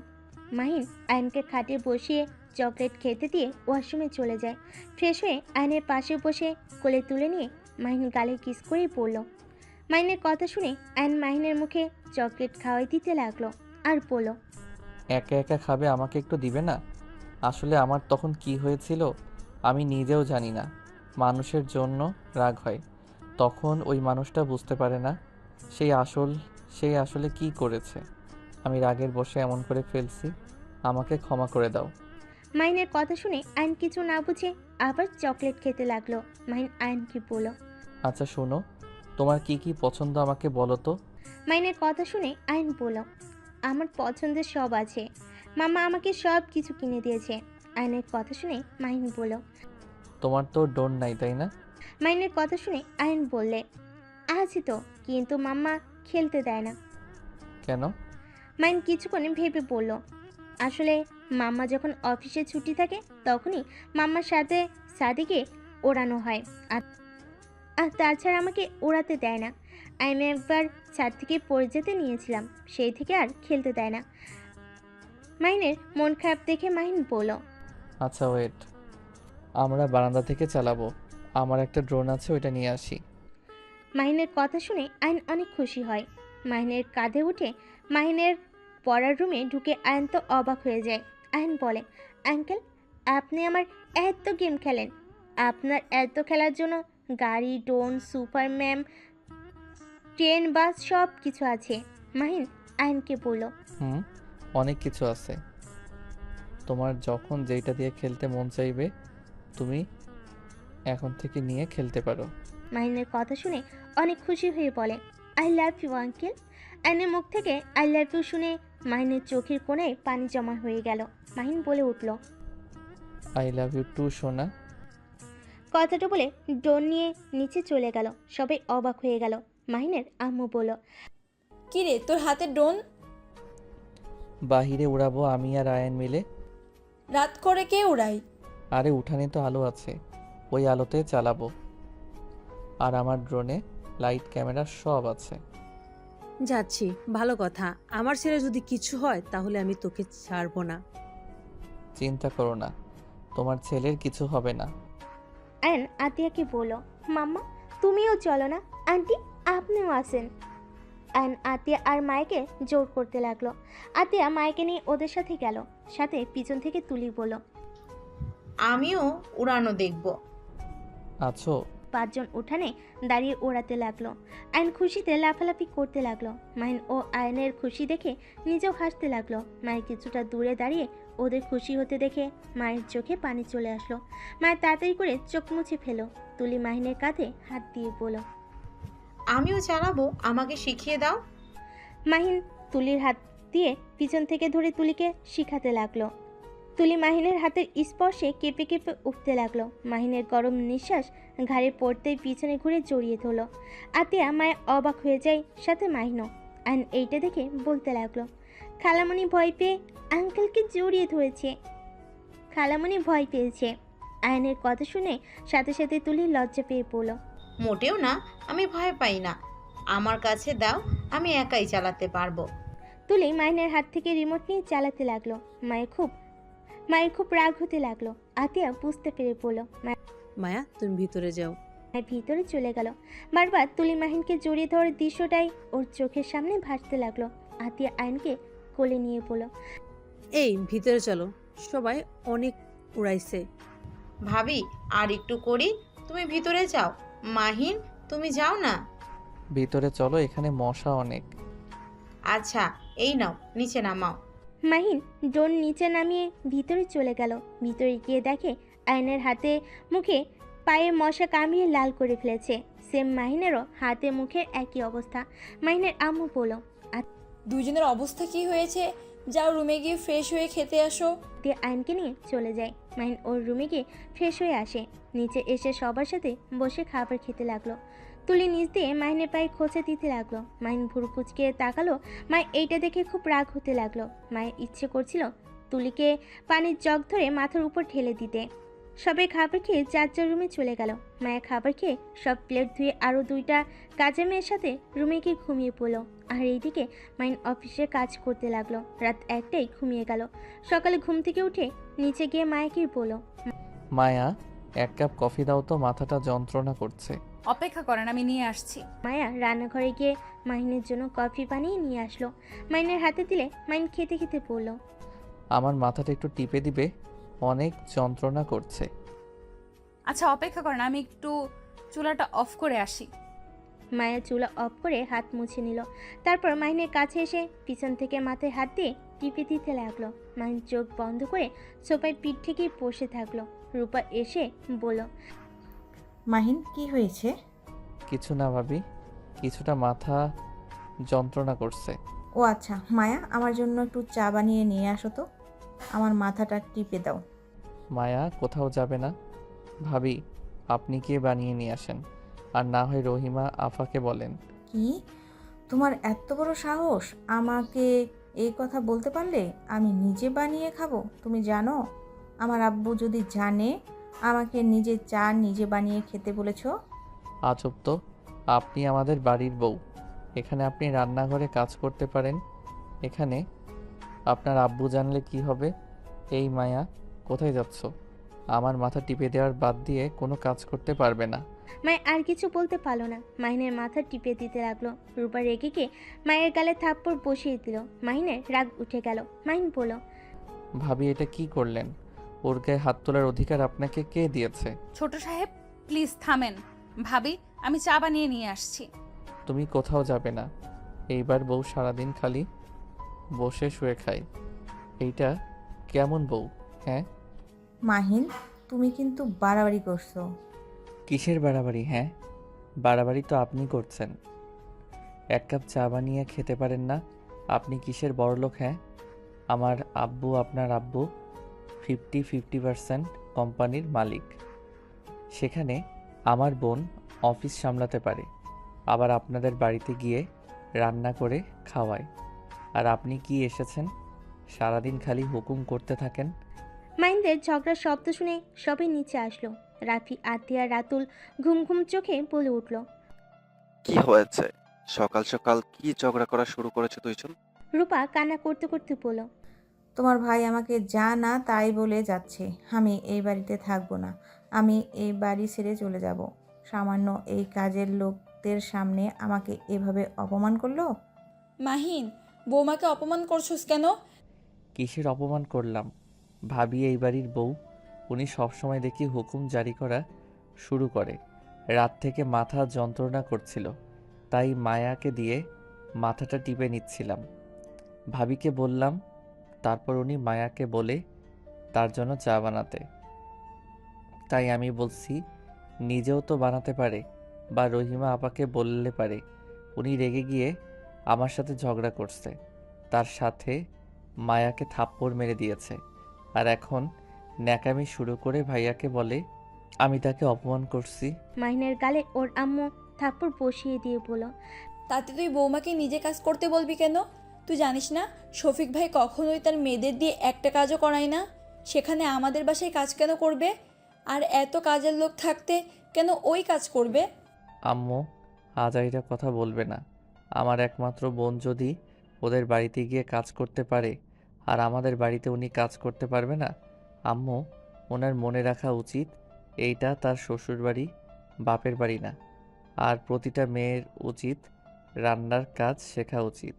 মাহিন আয়নকে খাটে বসিয়ে চকলেট খেতে দিয়ে ওয়াশরুমে চলে যায়। ফ্রেশ হয়ে আয়নের পাশে বসে কোলে তুলে নিয়ে মাহিন গালে কিস করেই পড়ল। মাহিনের কথা শুনে আয়ন মাহিনের মুখে চকলেট খাওয়াই দিতে লাগলো আর বলল। একা একা খাবে, আমাকে একটু দিবে না? আসলে আমার তখন কি হয়েছিল আমি নিজেও জানি না। মানুষের জন্য রাগ হয়, তখন ওই মানুষটা বুঝতে পারে না সেই আসলে কি করেছে। আমি রাগের বশে এমন করে ফেলছি, আমাকে ক্ষমা করে দাও। মাহিনের কথা শুনে আয়ন কিছু না বুঝে আবার চকলেট খেতে লাগলো। মাহিন আয়নকে বলল। আচ্ছা শোনো, তোমার কি কি পছন্দ আমাকে বলো তো। মাহিনের কথা শুনে আয়ন বলল। আমার পছন্দের সব আছে, মামা আমাকে সব কিছু কিনে দিয়েছে। আয়নের কথা শুনে মাহিন বলল। তোমার তো ডোন নাই তাই না? মাহিনের কথা শুনে আয়ন বললে, আছে তো, কিন্তু মাম্মা খেলতে দেয় না। কেন? মাহিন কিছুক্ষণ ভেবে বলল, আসলে মাম্মা যখন অফিসে ছুটি থাকে তখনই মাম্মার সাথে সাদিকে ওড়ানো হয়, আর আর তাছাড়া আমাকে ওড়াতে দেয় না। আমি একবার ছাদ থেকে পড়ে যেতে নিয়েছিলাম, সেই থেকে আর খেলতে দেয় না। মাহিনের মন খারাপ দেখে মাহিন বলল। আচ্ছা ওয়েট, আমরা বারান্দা থেকে চালাবো, আমার একটা ড্রোন আছে, ওইটা নিয়ে আসি। মাহিনের কথা শুনে আয়ন অনেক খুশি হয়। মাহিনের কাঁধে উঠে মাহিনের পড়ার রুমে ঢুকে আয়ন তো অবাক হয়ে যায়। আয়ন বলে, আঙ্কেল, আপনি আমার এত গেম খেলেন, আপনার এত খেলার জন্য গাড়ি, ড্রোন, সুপারম্যান, ট্রেন, বাস সব কিছু আছে। মাহিন আয়নকে বলল। অনেক কিছু আছে, তোমার যখন যেইটা দিয়ে খেলতে মন চাইবে তুমি এখন থেকে নিয়ে খেলতে পারো। মাহিনের কথা শুনে অনেক খুশি হয়ে বলে, আই লাভ ইউ আঙ্কেল। আয়নের মুখ থেকে আই লাভ ইউ শুনে মাহিনের চোখের কোণায় পানি জমা হয়ে গেল। মাহিন বলে উঠল, আই লাভ ইউ টু সোনা। কথাটা বলে ড্রোন নিয়ে নিচে চলে গেল। সবাই অবাক হয়ে গেল। মাহিনের আম্মু বলল, কি রে, তোর হাতে ড্রোন? বাহিরে উড়াবো আমি আর আয়ন মিলে। রাত করে কে উড়াই? আরে উঠানে তো আলো আছে, ওই আলোতে চালাবো। আর আমার ড্রোনে লাইট, ক্যামেরা সব আছে। যাচ্ছি, ভালো কথা। আমার ছেলে যদি কিছু হয় তাহলে আমি তোকে ছাড়বো না। চিন্তা করো না, তোমার ছেলের কিছু হবে না। আয়ন আতিয়াকে বলল, মাম্মা তুমিও চলো না, আন্টি আপনিও আসেন। আয়ন আতিয়া আর মায়েকে জোর করতে লাগলো। আতিয়া মায়েকে নিয়ে ওদের সাথে গেল। সাথে পিছন থেকে তুলি বলল, আমিও উড়ানো দেখব। আছো? 5 জন উঠানে দাঁড়িয়ে ওড়াতে লাগলো। আয়ন খুশিতে লাফালাফি করতে লাগলো। মাহিন ও আয়নের খুশি দেখে নিজেও হাসতে লাগলো। মায়ের কিছুটা দূরে দাঁড়িয়ে ওদের খুশি হতে দেখে মায়ের চোখে পানি চলে আসলো। মায়ের তাড়াতাড়ি করে চোখ মুছে ফেলো। তুলি মাহিনের কাঁধে হাত দিয়ে বলল, আমিও চালাবো, আমাকে শিখিয়ে দাও। মাহিন তুলির হাত দিয়ে পিছন থেকে ধরে তুলিকে শিখাতে লাগলো। তুলি মাহিনের হাতের স্পর্শে কেঁপে কেঁপে উঠতে লাগলো। মাহিনের গরম নিঃশ্বাস ঘাড়ে পড়তেই পিছনে ঘুরে জড়িয়ে ধরলো। আতিয়া মায়ের অবাক হয়ে যায়, সাথে মাহিনও। আয়ন এইটা দেখে বলতে লাগলো, খালামণি ভয় পেয়ে আঙ্কেলকে জড়িয়ে ধরেছে। খালামণি ভয় পেয়েছে। আয়নের কথা শুনে সাথে সাথে তুলি লজ্জা পেয়ে পড়ল। মোটেও না, আমি ভয় পাই না। আমার কাছে দাও, আমি একাই চালাতে পারবো। তুলি মাহিনের হাত থেকে রিমোট নিয়ে চালাতে লাগলো। মায়ের খুব রাগ হতে লাগলো। আতিয়া বুঝতে পেরে বলল, মায়া, তুমি ভিতরে যাও। আর ভিতরে চলে গেল। বারবার তুলি মাহিনকে জড়িয়ে ধরার দৃশ্যটাই ওর চোখের সামনে ভাসতে লাগলো। আতিয়া আয়নকে কোলে নিয়ে বলল, এই ভিতরে চলো, সবাই অনেক উড়াইছে। ভাবি আর একটু করি, তুমি ভিতরে যাও। মাহিন তুমি যাও না। ভিতরে চলো, এখানে মশা অনেক। আচ্ছা এই নাও, নিচে নামাও। মাহিন ড্রোন নিচে নামিয়ে ভিতরে চলে গেল। ভিতরে গিয়ে দেখে আয়নের হাতে মুখে পায়ে মশা কামড়িয়ে লাল করে ফেলেছে। সেম মাহিনেরও হাতে মুখের একই অবস্থা। মাহিনের আম্মু বলল, দুইজনের অবস্থা কি হয়েছে? যাও রুমে গিয়ে ফ্রেশ হয়ে খেতে আসো। দিয়ে আয়নকে নিয়ে চলে যায়। মাহিন ওর রুমে গিয়ে ফ্রেশ হয়ে আসে। নিচে এসে সবার সাথে বসে খাবার খেতে লাগলো। তুলি নিচ দিয়ে মাহিনের পায়ে খোঁচা দিতে লাগলো। মাহিন ভুরু কুচকে তাকালো। মায়ের এইটা দেখে খুব রাগ হতে লাগলো। মায়ের ইচ্ছে করছিল তুলিকে পানির জগ ধরে মাথার উপর ঠেলে দিতে। সবাই খাবার খেয়ে যার যার রুমে চলে গেল। মায়া খাবার খেয়ে সব প্লেট ধুয়ে আরও 2টা কাজের মেয়ের সাথে রুমে গিয়ে ঘুমিয়ে পড়লো। আর এইদিকে মাইন অফিসে কাজ করতে লাগলো। রাত 1টায় ঘুমিয়ে গেল। সকালে ঘুম থেকে উঠে নিচে গিয়ে মায়াকে বলল, মায়া, 1 কাপ কফি দাও তো, মাথাটা যন্ত্রণা করছে। অপেক্ষা করেন, আমি নিয়ে আসছি। মায়া রান্নাঘরে গিয়ে মাহিনের জন্য কফি বানিয়ে নিয়ে আসলো। মাইনের হাতে দিলে মাইন খেতে খেতে বলল, আমার মাথাটা একটু টিপে দিবে, অনেক যন্ত্রণা করছে। আচ্ছা অপেক্ষা করেন, আমি একটু চুলাটা অফ করে আসি। মায়া চুলা অফ করে হাত মুছে নিল। তারপর মাহিনের কাছে এসে পিছন থেকে মাথায় হাত দিয়ে টিপে দিতে লাগলো। মাহিন চোখ বন্ধ করে সোফায় পিঠ থেকে বসে থাকলো। রূপা এসে বলল, মাহিন কি হয়েছে? কিছু না ভাবি, কিছুটা মাথা যন্ত্রণা করছে। ও আচ্ছা, মায়া আমার জন্য একটু চা বানিয়ে নিয়ে আসো তো, আমার মাথাটা টিপে দাও। মায়া কোথাও যাবে না ভাবি, আপনি গিয়ে বানিয়ে নিয়ে আসেন, আর না হয় রহিমা আফাকে বলেন। কি, তোমার এত বড় সাহস আমাকে এই কথা বলতে পারলে? আমি নিজে বানিয়ে খাবো? তুমি জানো আমার আব্বু যদি জানে আমাকে নিজে চা নিজে বানিয়ে খেতে বলেছো? আজব তো, আপনি আমাদের বাড়ির বউ, এখানে আপনি রান্নাঘরে কাজ করতে পারেন, এখানে আপনার আব্বু জানলে কি হবে? এই মায়া, কোথায় যাচ্ছ? আমার মাথা টিপে দেওয়ার বাদ দিয়ে কোনো কাজ করতে পারবে না। মায়া আর কিছু বলতে পারলো না। মাহিনের মাথা টিপে দিতে লাগলো। রূপা রেগে গিয়ে মায়ের গালে থাপ্পড় বসিয়ে দিল। মাহিনের রাগ উঠে গেল। মাহিন বলল, ভাবি এটা কি করলেন? ওর গায়ে হাত তোলার অধিকার আপনাকে কে দিয়েছে? ছোট সাহেব প্লিজ থামেন। ভাবি আমি চা বানিয়ে নিয়ে আসছি। তুমি কোথাও যাবে না। এইবার বউ সারাদিন খালি বসে শুয়ে খায়। এইটা কেমন বউ? হ্যাঁ, মাহিন, তুমি কিন্তু বাড়াবাড়ি করছো। কিসের বাড়াবাড়ি? হ্যাঁ, বাড়াবাড়ি তো আপনি করছেন। 1 কাপ চা বানিয়ে খেতে পারেন না? আপনি কিসের বড়লোক? হ্যাঁ, আমার আব্বু, আপনার আব্বু 50-50% কোম্পানির মালিক। সেখানে আমার বোন অফিস সামলাতে পারে, আবার আপনাদের বাড়িতে গিয়ে রান্না করে খাওয়ায়। আর আপনি কি এসেছেন, সারাদিন খালি হুকুম করতে থাকেন। মাহিনদের ঝগড়ার শব্দ শুনে সবাই নিচে আসলো। রাফি, আতিয়া, রাতুল ঘুম ঘুম চোখে বলে উঠল, কি হয়েছে? সকাল সকাল কি ঝগড়া করা শুরু করেছে দুইজন? রূপা কান্না করতে করতে বলল, তোমার ভাই আমাকে যা না তাই বলে যাচ্ছে। আমি এই বাড়িতে থাকবো না, আমি এই বাড়ি ছেড়ে চলে যাব। সামান্য এই কাজের লোকদের সামনে আমাকে এভাবে অপমান করলো। মাহিন, বৌমাকে অপমান করছোস কেন? কিসের অপমান করলাম? ভাবি এই বাড়ির বউ, উনি সবসময় দেখি হুকুম জারি করা শুরু করে। রাত থেকে মাথা যন্ত্রণা করছিল, তাই মায়াকে দিয়ে মাথাটা টিপে নিচ্ছিলাম। ভাবিকে বললাম, তারপর উনি মায়াকে বলে তার জন্য চা বানাতে। তাই আমি বলছি নিজেও তো বানাতে পারে, বা রহিমা আপাকে বললে পারে। উনি রেগে গিয়ে আমার সাথে ঝগড়া করছে, তার সাথে মায়াকে থাপ্পড় মেরে দিয়েছে, আর এখন ন্যাকামি শুরু করে ভাইয়াকে বলে আমি তাকে অপমান করছি। মাহিনের গালে ওর আম্মু থাপ্পড় বসিয়ে দিয়ে বলল, তাতে তুই বৌমাকে নিজে কাজ করতে বলবি কেন? তুই জানিস না শফিক ভাই কখনোই তার মেয়েদের দিয়ে একটা কাজও করায় না? সেখানে আমাদের বাসায় কাজ কেন করবে? আর এত কাজের লোক থাকতে কেন ওই কাজ করবে? আম্মু, আজাইরা কথা বলবে না। আমার একমাত্র বোন যদি ওদের বাড়িতে গিয়ে কাজ করতে পারে, আর আমাদের বাড়িতে উনি কাজ করতে পারবে না? আম্মু, ওনার মনে রাখা উচিত এইটা তার শ্বশুরবাড়ি, বাপের বাড়ি না। আর প্রতিটা মেয়ের উচিত রান্নার কাজ শেখা উচিত।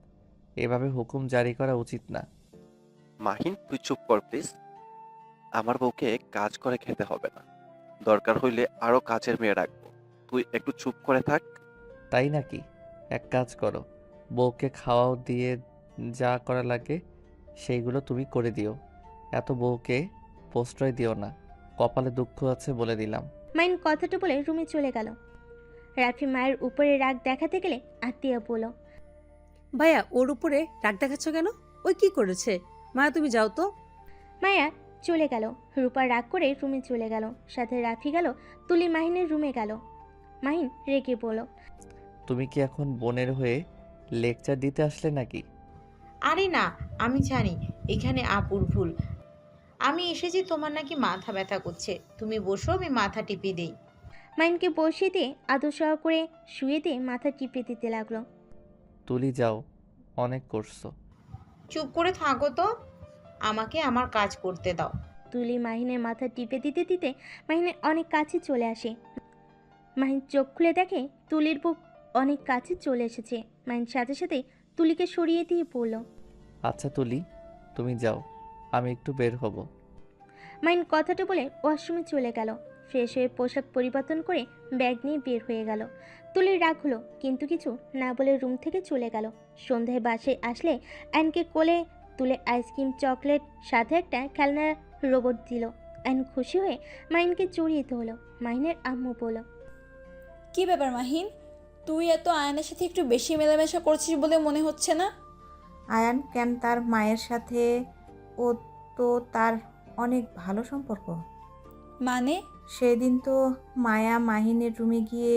এভাবে হুকুম জারি করা উচিত না। মাহিন, তুই চুপ কর প্লিজ। আমার বউকে কাজ করে খেতে হবে না, দরকার হইলে আরো কাজের মেয়ে রাখবো। তুই একটু চুপ করে থাক। তাই নাকি? এক কাজ করো, বউকে খাওয়াও দিয়ে যা করা লাগে সেইগুলো তুমি করে দিও। এত বউকে প্রশ্রয় দিও না, কপালে দুঃখ আছে বলে দিলাম। মাইন কথাটা বলে রুমে চলে গেল। রাফি মায়ের উপরে রাগ দেখাতে গেলে আতিয়া বলল, ভাইয়া ওর উপরে রাগ দেখাচ্ছ কেন? ওই কি করেছে? মায়া তুমি যাও তো। মায়া চলে গেল। রূপা রাগ করে রুমে চলে গেল। সাথে রাফি গেল। তুলি মাহিনের রুমে গেল। মাহিন রেগে বলল, তুমি কি এখন বোনের হয়ে লেকচার দিতে আসলে নাকি? আরে না, আমি জানি এখানে আপুর ভুল। আমি এসেছি তোমার নাকি মাথা ব্যথা করছে, তুমি বসো, আমি মাথা টিপে দেই। মাহিনকে বসিয়ে দিয়ে আদর সহ করে শুয়ে দিয়ে মাথা টিপে দিতে লাগলো। তুলি যাও, অনেক করছো। চুপ করে থাকো তো, আমাকে আমার কাজ করতে দাও। তুলি মাহিনের মাথা টিপে দিতে দিতে মাহিনের অনেক কাছে চলে আসে। মাহিন চোখ খুলে দেখে তুলির বুক অনেক কাছে চলে এসেছে। মাহিন সাথে সাথে তুলিকে সরিয়ে দিয়ে পড়ল। আচ্ছা তুলি, তুমি যাও, আমি একটু বের হব। মাহিন কথাটা বলে ওয়াশরুমে চলে গেল। ফ্রেশ হয়ে পোশাক পরিবর্তন করে ব্যাগ নিয়ে বের হয়ে গেল। তুলির রাগ হলো, কিন্তু কিছু না বলে রুম থেকে চলে গেল। সন্ধ্যায় বাসায় আসলে অ্যানকে কোলে তুলে আইসক্রিম, চকলেট, সাথে একটা খেলনার রোবট দিল। অ্যান খুশি হয়ে মাহিনকে জড়িয়ে ধরল। মাহিনের আম্মু বলল, কি ব্যাপার মাহিন, তুই এত আয়নের সাথে একটু বেশি মেলামেশা করছিস বলে মনে হচ্ছে না? আয়ান কেন তার মায়ের সাথে? ও তো তার অনেক ভালো সম্পর্ক। মানে? সেদিন তো মায়া মাহিনের রুমে গিয়ে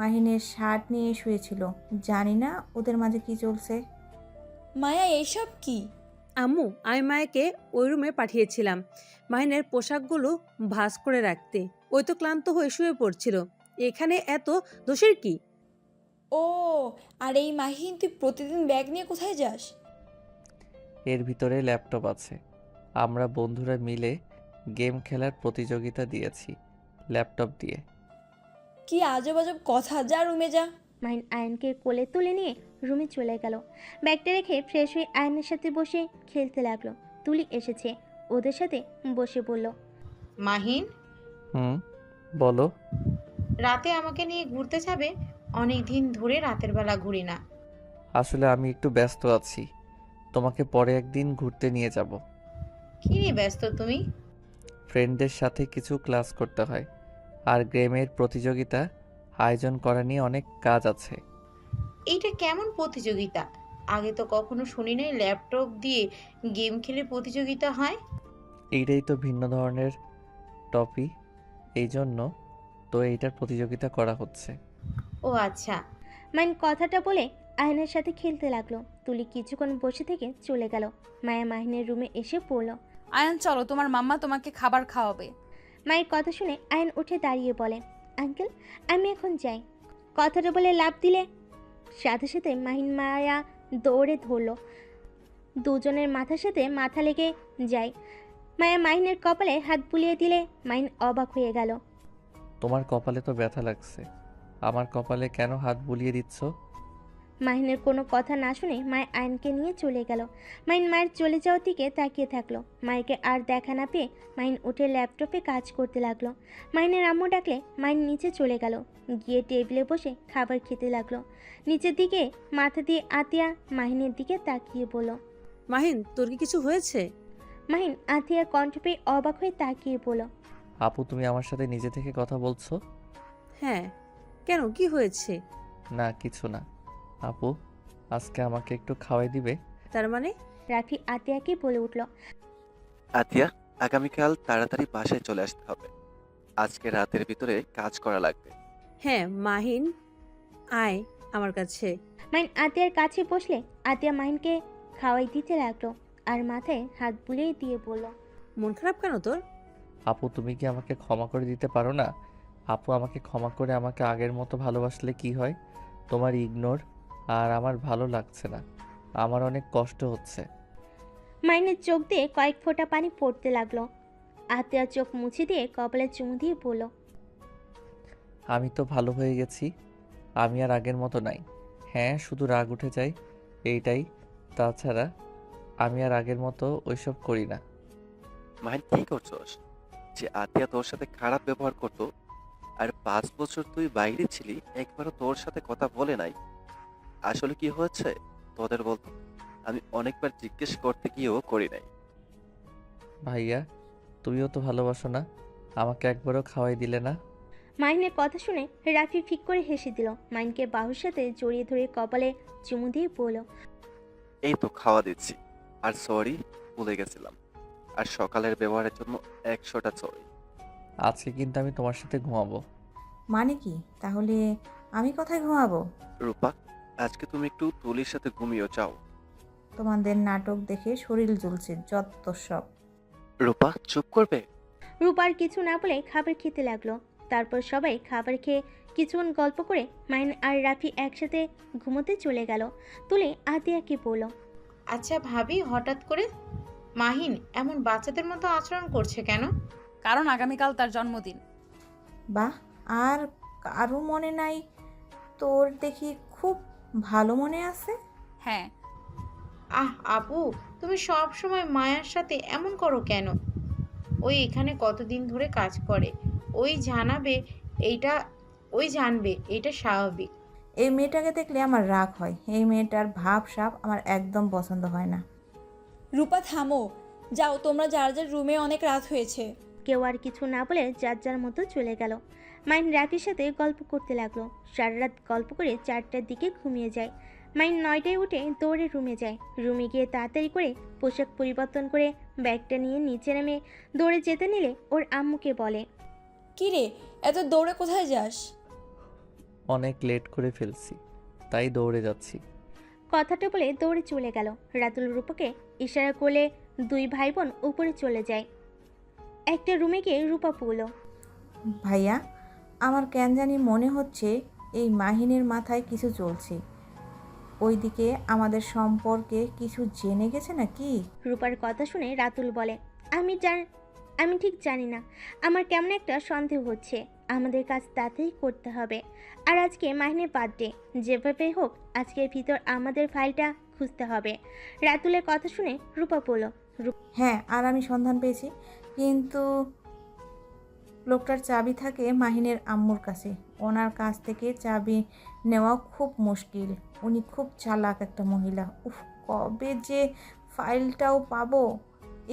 মাহিনের শার্ট নিয়ে শুয়েছিল। জানি না ওদের মাঝে কি চলছে। মায়া এইসব কি? আম্মু, আমি মায়াকে ওই রুমে পাঠিয়েছিলাম মাহিনের পোশাকগুলো ভাঁজ করে রাখতে। ওই তো ক্লান্ত হয়ে শুয়ে পড়ছিল। এখানে এত দোষের কি? ও, আর এই মাহিন, তুই প্রতিদিন ব্যাগ নিয়ে কোথায় যাস? এর ভিতরে ল্যাপটপ আছে। আমরা বন্ধুরা মিলে গেম খেলার প্রতিযোগিতা দিয়েছি ল্যাপটপ দিয়ে। কি আজব আজব কথা, যা রুমে যা। মাহিন আয়নকে কোলে তুলে নিয়ে রুমে চলে গেল। ব্যাগটা রেখে ফ্রেশ হয়ে আয়নের সাথে বসে খেলতে লাগলো। তুলি এসেছে, ওদের সাথে বসে বলল, মাহিন, বলো। রাতে আমাকে নিয়ে ঘুরতে যাবে? অনেক দিন ধরে রাতের বেলা ঘুরি না। আসলে আমি একটু ব্যস্ত আছি, তোমাকে পরে একদিন ঘুরতে নিয়ে যাব। কি নিয়ে ব্যস্ত তুমি? ফ্রেন্ডদের সাথে কিছু ক্লাস করতে হয়, আর গেমের প্রতিযোগিতা আয়োজন করা নিয়ে অনেক কাজ আছে। এইটা কেমন প্রতিযোগিতা? আগে তো কখনো শুনি নাই ল্যাপটপ দিয়ে গেম খেলে প্রতিযোগিতা হয়। এইটাই তো ভিন্ন ধরনের টপি, এই জন্য তো এইটার প্রতিযোগিতা করা হচ্ছে। ও আচ্ছা। মাহিন কথাটা বলে আয়নের সাথে খেলতে লাগলো। তুলি কিছুক্ষণ বসে থেকে চলে গেল। মায়া মাহিনের রুমে এসে পড়ল। আয়ান চলো, তোমার মাম্মা তোমাকে খাবার খাওয়াবে। মায়ের কথা শুনে আয়ন উঠে দাঁড়িয়ে বলে, আঙ্কেল আমি এখন যাই। কথাটা বলে লাফ দিলে সাথে সাথে মাহিন মায়া দৌড়ে ধরলো। দুজনের মাথার সাথে মাথা লেগে যায়। মায়া মাহিনের কপালে হাত বুলিয়ে দিলে মাহিন অবাক হয়ে গেল। তোমার কপালে তো ব্যথা লাগছে, আমার কপালে কেন হাত বুলিয়ে দিচ্ছ? মাহিনের কোনো কথা না শুনে মায়ের আয়নকে নিয়ে চলে গেল। মাহিন মায়ের চলে যাওয়ার দিকে তাকিয়ে থাকলো। মাইকে আর দেখা না পেয়ে মাহিন উঠে ল্যাপটপে কাজ করতে লাগলো। মাহিনের আম্মু ডাকলে মাহিন নিচে চলে গেল। গিয়ে টেবিলে বসে খাবার খেতে লাগলো। নিচের দিকে মাথা দিয়ে আতিয়া মাহিনের দিকে তাকিয়ে বলল, মাহিন, তোর কি কিছু হয়েছে? মাহিন আতিয়ার কণ্ঠ পেয়ে অবাক হয়ে তাকিয়ে বলল, আপু, তুমি আমার সাথে নিজে থেকে কথা বলছো? হ্যাঁ, কেন, কি হয়েছে? না, কিছু না। আপু, আজকে আমাকে একটু খাওয়াই দিবে? তার মানে? রাফি আতিয়াকে বলে উঠল, আতিয়া, আগামীকাল তাড়াতাড়ি বাসায় চলে আসতে হবে। আজকে রাতের ভিতরে কাজ করা লাগবে। হ্যাঁ মাহিন, আয় আমার কাছে। মাহিন আতিয়ার কাছে বসলে আতিয়া মাহিনকে খাওয়াই দিতে লাগলো আর মাথায় হাত বুলিয়ে দিয়ে বলল, মন খারাপ কেন তোর? আপু, তুমি কি আমাকে ক্ষমা করে দিতে পারো না? আপু, আমাকে ক্ষমা করে আমাকে আগের মতো ভালোবাসলে কি হয়? তোমার ইগনোর আর আমার ভালো লাগছে না, আমার অনেক কষ্ট হচ্ছে। মাহিনের চোখ দিয়ে কয়েক ফোঁটা পানি পড়তে লাগলো। আতিয়া চোখ মুছে দিয়ে কপালে চুমু দিয়ে বলল, আমি তো ভালো হয়ে গেছি। আমি আর আগের মতো নাই। হ্যাঁ, শুধু রাগ উঠে যায়, এইটাই। তাছাড়া আমি আর আগের মতো ওইসব করি না। মাহিন কি করছস? যে আতিয়া তোর সাথে খারাপ ব্যবহার করতো, আর 5 বছর তুই বাইরে ছিলি, একবারও তোর সাথে কথা বলে নাই। আসলে কি হয়েছে তোদের বলতো? আমি অনেকবার জিজ্ঞেস করতে গিয়েও করি নাই। ভাইয়া, তুমিও তো ভালোবাসো না? আমাকে একবারও খাওয়াই দিলে না। মাহিনের কথা শুনে রাফি ফিক করে হেসে দিল। মাহিনকে বাহুর সাথে জড়িয়ে ধরে কপালে চুমু দিয়ে বলল, এই তো খাওয়া দিচ্ছি। আর সরি, ভুলে গেছিলাম। আর সকালের ব্যবহারের জন্য 100টা সরি। আজকে কিন্তু আমি তোমার সাথে ঘুমাবো। মানে কি? তাহলে আমি কোথায় ঘুমাবো? রূপা, আজকে তুমি একটু তুলির সাথে ঘুমিয়ে যাও। তোমাদের নাটক দেখে শরীর জ্বলছে, যত সব। রূপা, চুপ করবে? রূপার কিছু না বলে খাবার খেতে লাগলো। তারপর সবাই খাবার খেয়ে কিছুক্ষণ গল্প করে মাহিন আর রাফি একসাথে ঘুমোতে চলে গেল। তুলে আতিয়াকে বলল, আচ্ছা ভাবি, হঠাৎ করে মাহিন এমন বাচ্চাদের মতো আচরণ করছে কেন? কারণ আগামীকাল তার জন্মদিন। বাহ, আর কারো মনে নাই? তোর দেখি খুব ভালো মনে আছে। হ্যাঁ, আপু, তুমি সব সময় মায়ার সাথে এমন করো কেন? ওই এখানে কতদিন ধরে কাজ করে, ওই জানাবে এইটা, ওই জানবে এটা স্বাভাবিক। এই মেয়েটাকে দেখলে আমার রাগ হয়। এই মেয়েটার ভাব সাব আমার একদম পছন্দ হয় না। রূপা থামো, যাও তোমরা যার যার রুমে, অনেক রাত হয়েছে। কেউ আর কিছু না বলে যার যার মতো চলে গেল। মাইন রাফির সাথে গল্প করতে লাগলো। সারা রাত গল্প করে 4টার দিকে ঘুমিয়ে যায়। মাইন 9টায় উঠে দৌড়ে রুমে যায়। রুমে গিয়ে তাড়াতাড়ি করে পোশাক পরিবর্তন করে ব্যাগটা নিয়ে নিচে নেমে দৌড়ে যেতে নিলে ওর আম্মুকে বলে, কি রে, এত দৌড়ে কোথায় যাস? অনেক লেট করে ফেলছি, তাই দৌড়ে যাচ্ছি। কথাটা বলে দৌড়ে চলে গেল। রাতুল রূপাকে ইশারা করলে দুই ভাই বোন উপরে চলে যায়। একটা রুমে গিয়ে রূপা বলল, ভাইয়া, আমার কেন জানি মনে হচ্ছে এই মাহিনের মাথায় কিছু চলছে। ওইদিকে আমাদের সম্পর্কে কিছু জেনে গেছে নাকি? রূপার কথা শুনে রাতুল বলে, আমি ঠিক জানি না। আমার কেমন একটা সন্দেহ হচ্ছে। আমাদের কাজ তাতেই করতে হবে। আর আজকে মাহিনের বার্থডে, যেভাবে হোক আজকের ভিতর আমাদের ফাইলটা খুঁজতে হবে। রাতুলের কথা শুনে রূপা বলল, হ্যাঁ, আর আমি সন্ধান পেয়েছি, কিন্তু লোকটার চাবি থাকে মাহিনের আম্মুর কাছে। ওনার কাছ থেকে চাবি নেওয়া খুব মুশকিল। উনি খুব চালাক একটা মহিলা। উফ, কবে যে ফাইলটাও পাবো।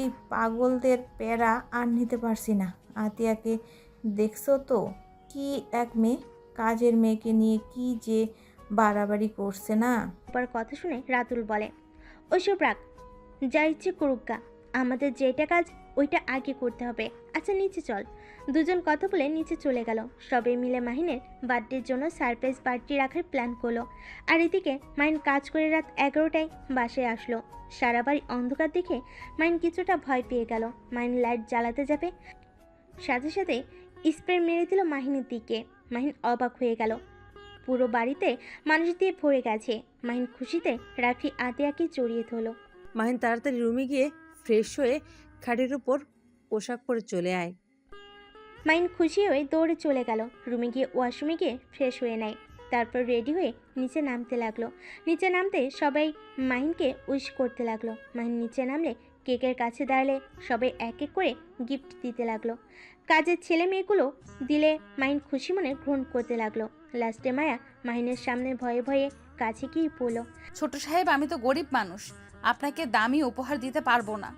এই পাগলদের প্যারা আর নিতে পারছি না। আতিয়াকে দেখছো তো, কি এক মেয়ে, কাজের মেয়েকে নিয়ে কি যে বাড়াবাড়ি করছে না। রূপার কথা শুনে রাতুল বলে, ওইসব রাখ, যা ইচ্ছে করুক গা। আমাদের যেটা কাজ ওইটা আগে করতে হবে। আচ্ছা নিচে চল। দুজন কথা বলে নিচে চলে গেল। সবাই মিলে মাহিনের বার্থডের জন্য সারপ্রাইজ পার্টি রাখার প্ল্যান করলো। আর এদিকে মাহিন কাজ করে রাত 11টায় বাসায় আসলো। সারা বাড়ি অন্ধকার দেখে মাহিন কিছুটা ভয় পেয়ে গেল। মাহিন লাইট জ্বালাতে যাবে, সাথে সাথে স্প্রে মেরে দিল মাহিনের দিকে। মাহিন অবাক হয়ে গেল। পুরো বাড়িতে মানুষ দিয়ে ভরে গেছে। মাহিন খুশিতে রাফি আতিয়াকে জড়িয়ে ধরল। মাহিন তাড়াতাড়ি রুমে গিয়ে ফ্রেশ হয়ে খাটের উপর পোশাক পরে চলে আয়। মাহিন খুশি হয়ে দৌড়ে চলে গেল। রুমে গিয়ে ওয়াশরুমে গিয়ে ফ্রেশ হয়ে নেয়। তারপর রেডি হয়ে নিচে নামতে লাগলো। নিচে নামতে সবাই মাহিনকে উইশ করতে লাগলো। মাহিন নিচে নামলে কেকের কাছে দাঁড়ালে সবাই এক এক করে গিফট দিতে লাগলো। কাজের ছেলে মেয়েগুলো দিলে মাহিন খুশি মনে গ্রহণ করতে লাগলো। লাস্টে মায়া মাহিনের সামনে ভয়ে ভয়ে কাছে গিয়ে বলল, ছোট সাহেব, আমি তো গরিব মানুষ, আপনাকে দামি উপহার দিতে পারবো না,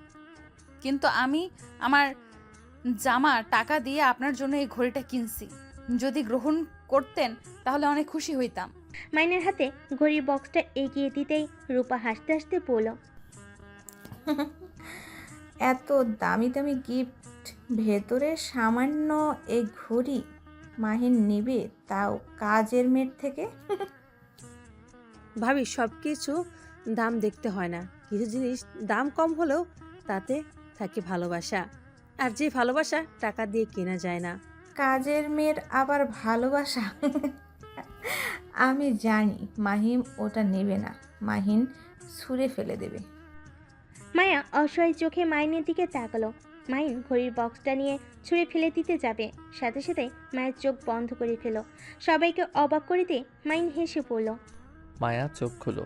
কিন্তু আমি আমার জামা টাকা দিয়ে আপনার জন্য এই ঘড়িটা কিনছি। যদি গ্রহণ করতেন তাহলে অনেক খুশি হইতাম। মাহিনের হাতে ঘড়ির বক্সটা এগিয়ে দিতেই রূপা হাসতে হাসতে বলল, এত দামি দামি গিফট, ভেতরে সামান্য এই ঘড়ি মাহিন নিবে, তাও কাজের মেয়ের থেকে। ভাবি, সব কিছু দাম দেখতে হয় না। কিছু জিনিস দাম কম হলেও তাতে থাকে ভালোবাসা, আর যে ভালোবাসা টাকা দিয়ে কেনা যায় না। কাজের মেয়ের আবার ভালোবাসা? আমি জানি মাহিম ওটা নেবে না। মাহিন ছুঁড়ে ফেলে দেবে। মায়া অসহায় চোখে মাহিনের দিকে তাকালো। মাহিন ঘড়ির বক্সটা নিয়ে ছুঁড়ে ফেলে দিতে যাবে, সাথে সাথে মায়ের চোখ বন্ধ করে ফেল। সবাইকে অবাক করে দিয়ে মাহিন হেসে পড়ল। মায়া চোখ খুলো।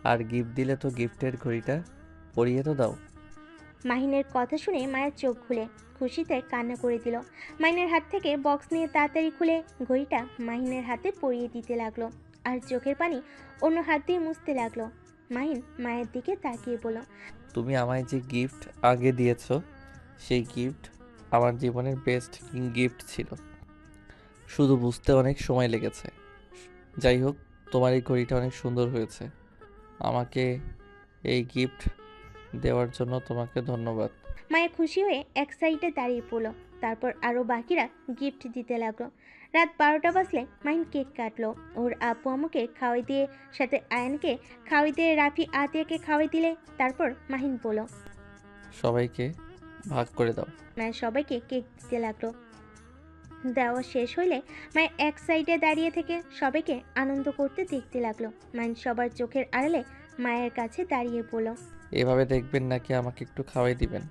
আর গিফট দিলে তো গিফটের ঘড়িটা পরিয়ে তো দাও। মাহিনের কথা শুনে মায়ের চোখ খুলে খুশিতে কান্না করে দিল। মাহিনের হাত থেকে বক্স নিয়ে তাড়াতাড়ি খুলে ঘড়িটা মাহিনের হাতে পরিয়ে দিতে লাগলো, আর চোখের পানি অন্য হাত দিয়ে মুছতে লাগলো। মাহিন মায়ের দিকে তাকিয়ে বলল, তুমি আমায় যে গিফট আগে দিয়েছো সেই গিফট আমার জীবনের বেস্ট গিফট ছিল। শুধু বুঝতে অনেক সময় লেগেছে। যাই হোক, তোমার এই ঘড়িটা অনেক সুন্দর হয়েছে। আমাকে এই গিফট দেওয়ার জন্য তোমাকে ধন্যবাদ। মায়ের খুশি হয়ে এক সাইডে দাঁড়িয়ে পড়লো। তারপর আরও বাকিরা গিফট দিতে লাগলো। রাত 12টা বাজলে মাহিন কেক কাটলো। ওর আপু আম্মুকে খাওয়াই দিয়ে, সাথে আয়ানকে খাওয়াই দিয়ে রাফি আতিয়াকে খাওয়াই দিলে তারপর মাহিন বলল, সবাইকে ভাগ করে দাও। মায়ের সবাইকে কেক দিতে লাগলো। দেওয়া শেষ হইলে মায়ের এক সাইডে দাঁড়িয়ে থেকে সবাইকে আনন্দ করতে দেখতে লাগলো। মাহিন সবার চোখের আড়ালে মায়ের কাছে দাঁড়িয়ে পড়ল। এভাবে দেখবেন নাকি আমাকে একটু খাওয়াই দিবেন?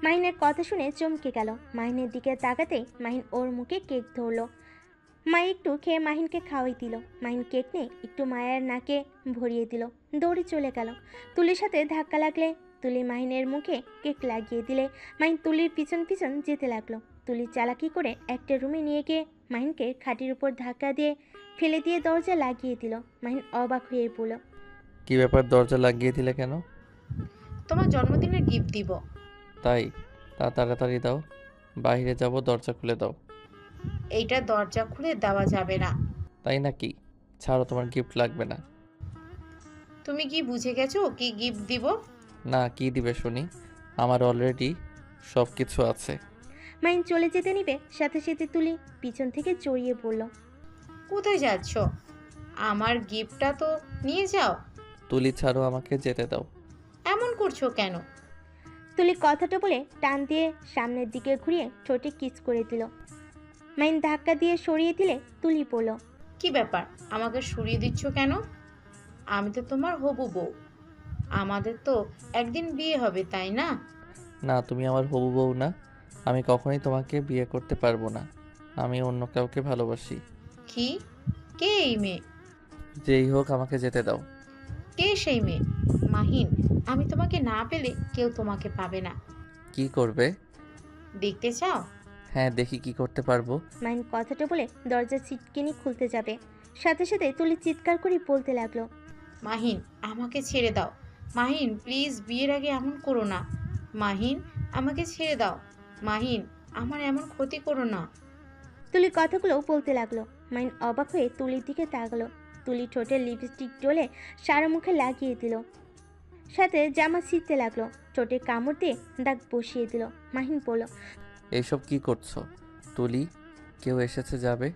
মাহিনের কথা শুনে চমকে গেল। মাহিনের দিকে তাকাতেই মাহিন ওর মুখে কেক ধরলো। মা একটু খেয়ে মাহিনকে খাওয়াই দিল। মাহিন কেক নিয়ে একটু মায়ের নাকে ভরিয়ে দিল, দৌড়ে চলে গেল। তুলির সাথে ধাক্কা লাগলে তুলি মাহিনের মুখে কেক লাগিয়ে দিলে মাহিন তুলির পিছন পিছন যেতে লাগলো। তুলি চালাকি করে একটা রুমে নিয়ে গিয়ে মাহিনকে খাটির উপর ধাক্কা দিয়ে ফেলে দিয়ে দরজা লাগিয়ে দিল। মাহিন অবাক হয়ে পড়ল। কি ব্যাপার, দরজা লাগিয়ে দিলে কেন? তোমার জন্মদিনের গিফট দিব। তাই? তা তাড়াতাড়ি দাও, বাইরে যাব, দরজা খুলে দাও। এইটা দরজা খুলে দেওয়া যাবে না। তাই নাকি? ছাড়ো, তোমার গিফট লাগবে না। তুমি কি বুঝে গেছো কি গিফট দিব? না, কি দিবে শুনি? আমার অলরেডি সব কিছু আছে। মাহিন চলে যেতে নিবে, সাথে সাথে তুলি পিছন থেকে জড়িয়ে পড়ল। কোথায় যাচ্ছ? আমার গিফটটা তো নিয়ে যাও। তুলি ছাড়ো, আমাকে যেতে দাও। এমন করছো কেন? তুলি কথাটা বলে টান দিয়ে সামনের দিকে ঘুরিয়ে ঠোঁটে কিস করে দিল। মাহিন ধাক্কা দিয়ে সরিয়ে দিলে তুলি পড়ল। কি ব্যাপার, আমাকে সরিয়ে দিচ্ছ কেন? আমি তো তোমার হবু বউ। আমাদের তো একদিন বিয়ে হবে, তাই না? না, তুমি আমার হবু বউ না। আমি কখনোই তোমাকে বিয়ে করতে পারবো না। আমি অন্য কাউকে ভালোবাসি। কি? কে এই মেয়ে? যেই হোক, আমাকে যেতে দাও। কে সেই মেয়ে? মাহিন, আমি তোমাকে না পেলে কেউ তোমাকে পাবে না। কি করবে? দেখতে চাও? হ্যাঁ, দেখি কি করতে পারবো। মাহিন কথাটা বলে দরজা ছিটকিনি খুলতে যাবে, সাথে সাথে তুলি চিৎকার করে বলতে লাগলো, মাহিন, আমাকে ছেড়ে দাও। মাহিন প্লিজ, বিয়ের আগে এমন করো না। মাহিন, আমাকে ছেড়ে দাও। মাহিন, আমার এমন ক্ষতি করো না। তুলি কথাগুলো বলতে লাগলো। মাহিন অবাক হয়ে তুলির দিকে তাকালো। তুলি ঠোঁটে লিপস্টিক ডলে সারা মুখে লাগিয়ে দিল, সাথে জামা ছিঁড়তে লাগলো। ঠোঁটে কামড় দিয়ে দাগ বসিয়ে দিল। মাহিন বলল, এইসব কি করছো তুলি? কেউ এসেছে, যাবে।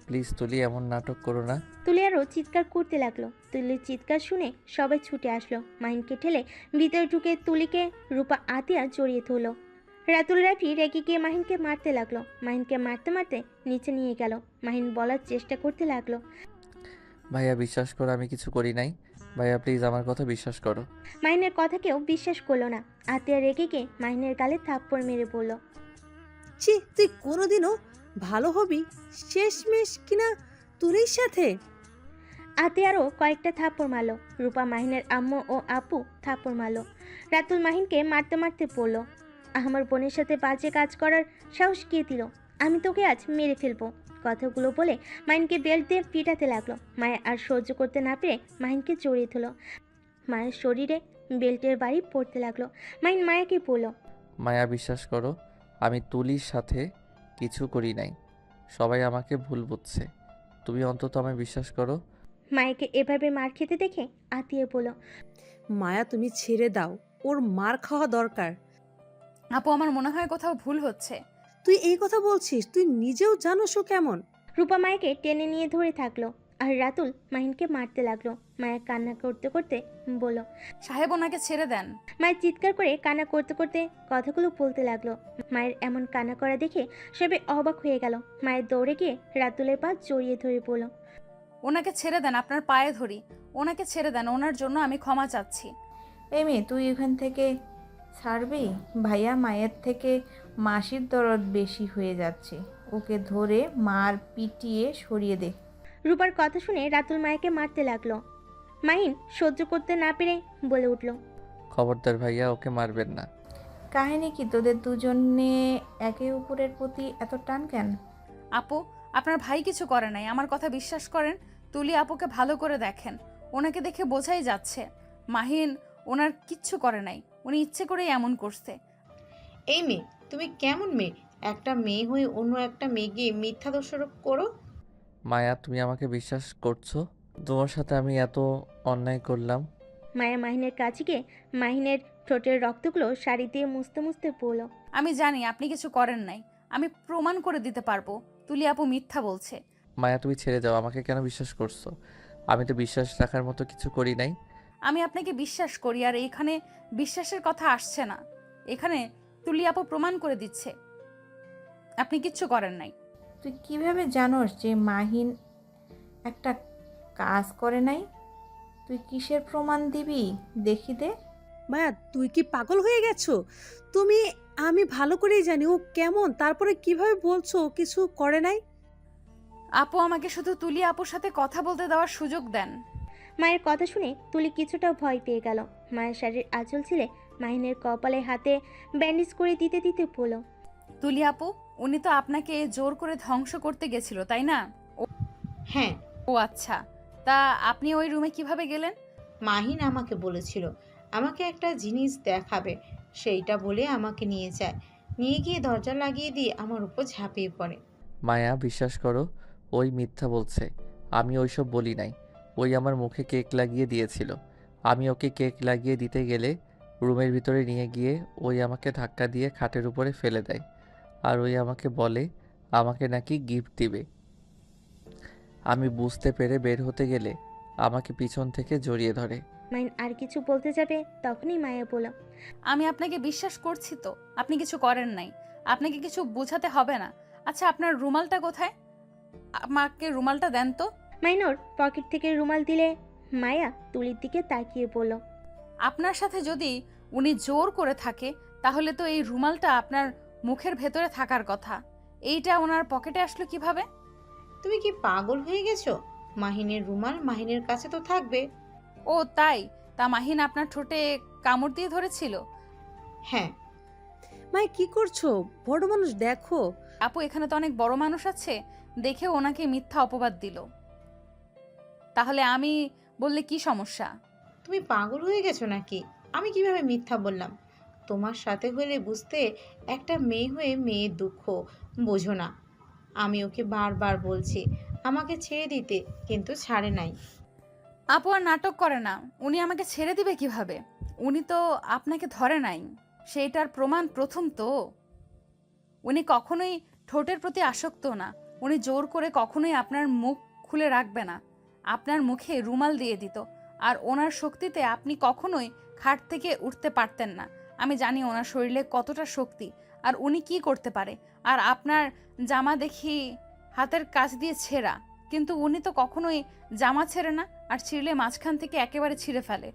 প্লিজ তুলি, এমন নাটক করো না। তুলি আরও চিৎকার করতে লাগলো। তুলির চিৎকার শুনে সবাই ছুটে আসলো। মাহিনকে ঠেলে ভিতরে ঢুকে তুলিকে রূপা আতিয়া জড়িয়ে ধরলো। রাতুল রাফি রেগে গিয়ে মাহিনকে মারতে লাগলো। মাহিনকে মারতে মারতে নিচে নিয়ে গেল। মাহিন বলার চেষ্টা করতে লাগলো, ভাইয়া বিশ্বাস করো, আমি কিছু করি নাই। ভাইয়া প্লিজ আমার কথা বিশ্বাস করো। মাহিনের কথা কেউ বিশ্বাস করলো না। আতিয়া রেগে গিয়ে মাহিনের গালে থাপ্পড় মেরে বলল, ছি, তুই কোনোদিনও ভালো হবি? শেষমেশ কিনা তোরই সাথে। আতিয়ারও কয়েকটা থাপ্পড় মারলো। রূপা মাহিনের আম্মু ও আপু থাপ্পড় মারলো। রাতুল মাহিনকে মারতে মারতে পড়লো, আমার বোনের সাথে বাজে কাজ করার সাহস কে দিল? আমি তোকে আজ মেরে ফেলবো। কথাগুলো বলে মাহিনকে বেল্ট দিয়ে পিটাতে লাগলো। মায়া আর সহ্য করতে না পেরে মাহিনকে জড়িয়ে ধরলো। মায়ের শরীরে বেল্টের বাড়ি পড়তে লাগলো। মাহিন মায়াকে বলল, মায়া বিশ্বাস করো, আমি তুলির সাথে কিছু করি নাই। সবাই আমাকে ভুল বুঝছে। তুমি অন্তত আমায় বিশ্বাস করো। মায়াকে এভাবে মার খেতে দেখে আতিয়ে বলল, মায়া, তুমি ছেড়ে দাও, ওর মার খাওয়া দরকার। আপু, আমার মনে হয় কোথাও ভুল হচ্ছে। তুই এই কথা বলছিস? তুই নিজেও জানোস ও কেমন। রূপা মায়াকে টেনে নিয়ে ধরে থাকলো, আর রাতুল মাহিনকে মারতে লাগলো। মায়া কান্না করতে করতে বলল, সাহেব, ওনাকে ছেড়ে দেন। মায়ের চিৎকার করে কান্না করতে করতে কথাগুলো বলতে লাগলো। মায়ের এমন কান্না করা দেখে সবাই অবাক হয়ে গেল। মায়ের দৌড়ে গিয়ে রাতুলের পা জড়িয়ে ধরে বলল, ওনাকে ছেড়ে দেন, আপনার পায়ে ধরি। ওনাকে ছেড়ে দেন, ওনার জন্য আমি ক্ষমা চাচ্ছি। এই মেয়ে, তুই এখান থেকে ছাড়বি? ভাইয়া মায়ের থেকে মাসির দরদ বেশি হয়ে যাচ্ছে, ওকে ধরে মার পিটিয়ে সরিয়ে দে। রূপার কথা শুনে রাতুল মায়াকে মারতে লাগলো। মাহিন সহ্য করতে না পেরে বলে উঠল, খবরদার ভাইয়া, ওকে মারবেন না। কাহিনী কি তোদের দুজনে একে অপরের প্রতি এত টান কেন? আপু, আপনার ভাই কিছু করে নাই, আমার কথা বিশ্বাস করেন। তুলি আপুকে ভালো করে দেখেন, ওনাকে দেখে বোঝাই যাচ্ছে মাহিন ওনার কিচ্ছু করে নাই, উনি ইচ্ছে করেই এমন করছে। এই মেয়ে, তুমি কেমন মেয়ে? একটা মেয়ে হয়ে অন্য একটা মেয়েকে মিথ্যা দোষারোপ করো। মায়া, তুমি আমাকে বিশ্বাস করছো? তোমার সাথে আমি এত অন্যায় করলাম। মায়া মাহিনের কাছে গিয়ে মাহিনের ঠোঁটের রক্তগুলো শাড়ি দিয়ে মুছতে মুছতে বলল, আমি জানি আপনি কিছু করেন নাই, আমি প্রমাণ করে দিতে পারবো তুলি আপু মিথ্যা বলছে। মায়া, তুমি ছেড়ে যাও, আমাকে কেন বিশ্বাস করছো? আমি তো বিশ্বাস রাখার মতো কিছু করি নাই। আমি আপনাকে বিশ্বাস করি, আর এখানে বিশ্বাসের কথা আসছে না, এখানে তুলি আপু প্রমাণ করে দিচ্ছে আপনি কিচ্ছু করেন নাই। তুই কিভাবে জানোস যে মাহিন একটা কাজ করে নাই? তুই কিসের প্রমাণ দিবি? দেখি দে। মায়া, তুই কি পাগল হয়ে গেছো? আমি ভালো করেই জানি ও কেমন, তারপরে কিভাবে বলছো ও কিছু করে নাই? আপু, আমাকে শুধু তুলি আপুর সাথে কথা বলতে দেওয়ার সুযোগ দেন। মায়ের কথা শুনে তুলি কিছুটা ভয় পেয়ে গেল। মায়ের শাড়ির আঁচল ছিলে মাহিনের কপালে হাতে ব্যান্ডেজ করে দিতে দিতে বলল, তুলি আপু, উনি তো আপনাকে জোর করে ধ্বংস করতে গেছিল, তাই না? হ্যাঁ, ও আচ্ছা, তা আপনি ওই রুমে কিভাবে গেলেন? মাহিন আমাকে বলেছিল আমাকে একটা জিনিস দেখাবে, সেইটা বলে আমাকে নিয়ে যায়। নিয়ে গিয়ে দরজা লাগিয়ে দিয়ে আমার উপর ঝাঁপিয়ে পড়ে। মায়া, বিশ্বাস করো, ওই মিথ্যা বলছে। আমি ওইসব বলি নাই। ওই আমার মুখে কেক লাগিয়ে দিয়েছিল। আমি ওকে কেক লাগিয়ে দিতে গেলে রুমের ভিতরে নিয়ে গিয়ে ওই আমাকে ধাক্কা দিয়ে খাটের উপরে ফেলে দেয়। আর ওই আমাকে বলে আমাকে নাকি গিফট দিবে। আমি বুঝতে পেরে বের হতে গেলে আমাকে পিছন থেকে জড়িয়ে ধরে। মাহিন আর কিছু বলতে যাবে তখনই মায়া বলল, আমি আপনাকে বিশ্বাস করছি তো, আপনি কিছু করেন নাই, আপনাকে কিছু বোঝাতে হবে না। আচ্ছা, আপনার রুমালটা কোথায়? আমাকে রুমালটা দেন তো। মাইনর পকেট থেকে রুমাল দিলে মায়া তুলির দিকে তাকিয়ে বলল, আপনার সাথে যদি উনি জোর করে থাকে, তাহলে তো এই রুমালটা আপনার মুখের ভেতরে থাকার কথা। এইটা ওনার পকেটে আসলো কিভাবে? তুমি কি পাগল হয়ে গেছো? মাহিনের রুমাল মাহিনের কাছে তো থাকবে। ও তাই? তা মাহিন আপনার ঠোঁটে কামড় দিয়ে ধরেছিল? হ্যাঁ। মায়া, কি করছো? বড় মানুষ, দেখো। আপু, এখানে তো অনেক বড় মানুষ আছে, দেখে ওনাকে মিথ্যা অপবাদ দিল। তাহলে আমি বললে কি সমস্যা? তুমি পাগল হয়ে গেছো নাকি? আমি কিভাবে মিথ্যা বললাম? তোমার সাথে হলে বুঝতে, একটা মেয়ে হয়ে মেয়ের দুঃখ বোঝো না। আমি ওকে বারবার বলছি আমাকে ছেড়ে দিতে, কিন্তু ছাড়ে নাই। আপু আর নাটক করে না, উনি আমাকে ছেড়ে দিবে কিভাবে? উনি তো আপনাকে ধরে নাই, সেইটার প্রমাণ প্রথম তো। উনি কখনোই ঠোঁটের প্রতি আসক্ত না, উনি জোর করে কখনোই আপনার মুখ খুলে রাখবে না, আপনার মুখে রুমাল দিয়ে দিত। আর ওনার শক্তিতে আপনি কখনোই খাট থেকে উঠতে পারতেন না। আমি জানি ওনার শরীরে কতটা শক্তি, আর উনি কি করতে পারে। আর আপনার জামা দেখি হাতের কাছ দিয়ে ছেঁড়া, কিন্তু উনি তো কখনোই জামা ছেড়ে না, আর ছিঁড়লে মাঝখান থেকে একেবারে ছিঁড়ে ফেলে।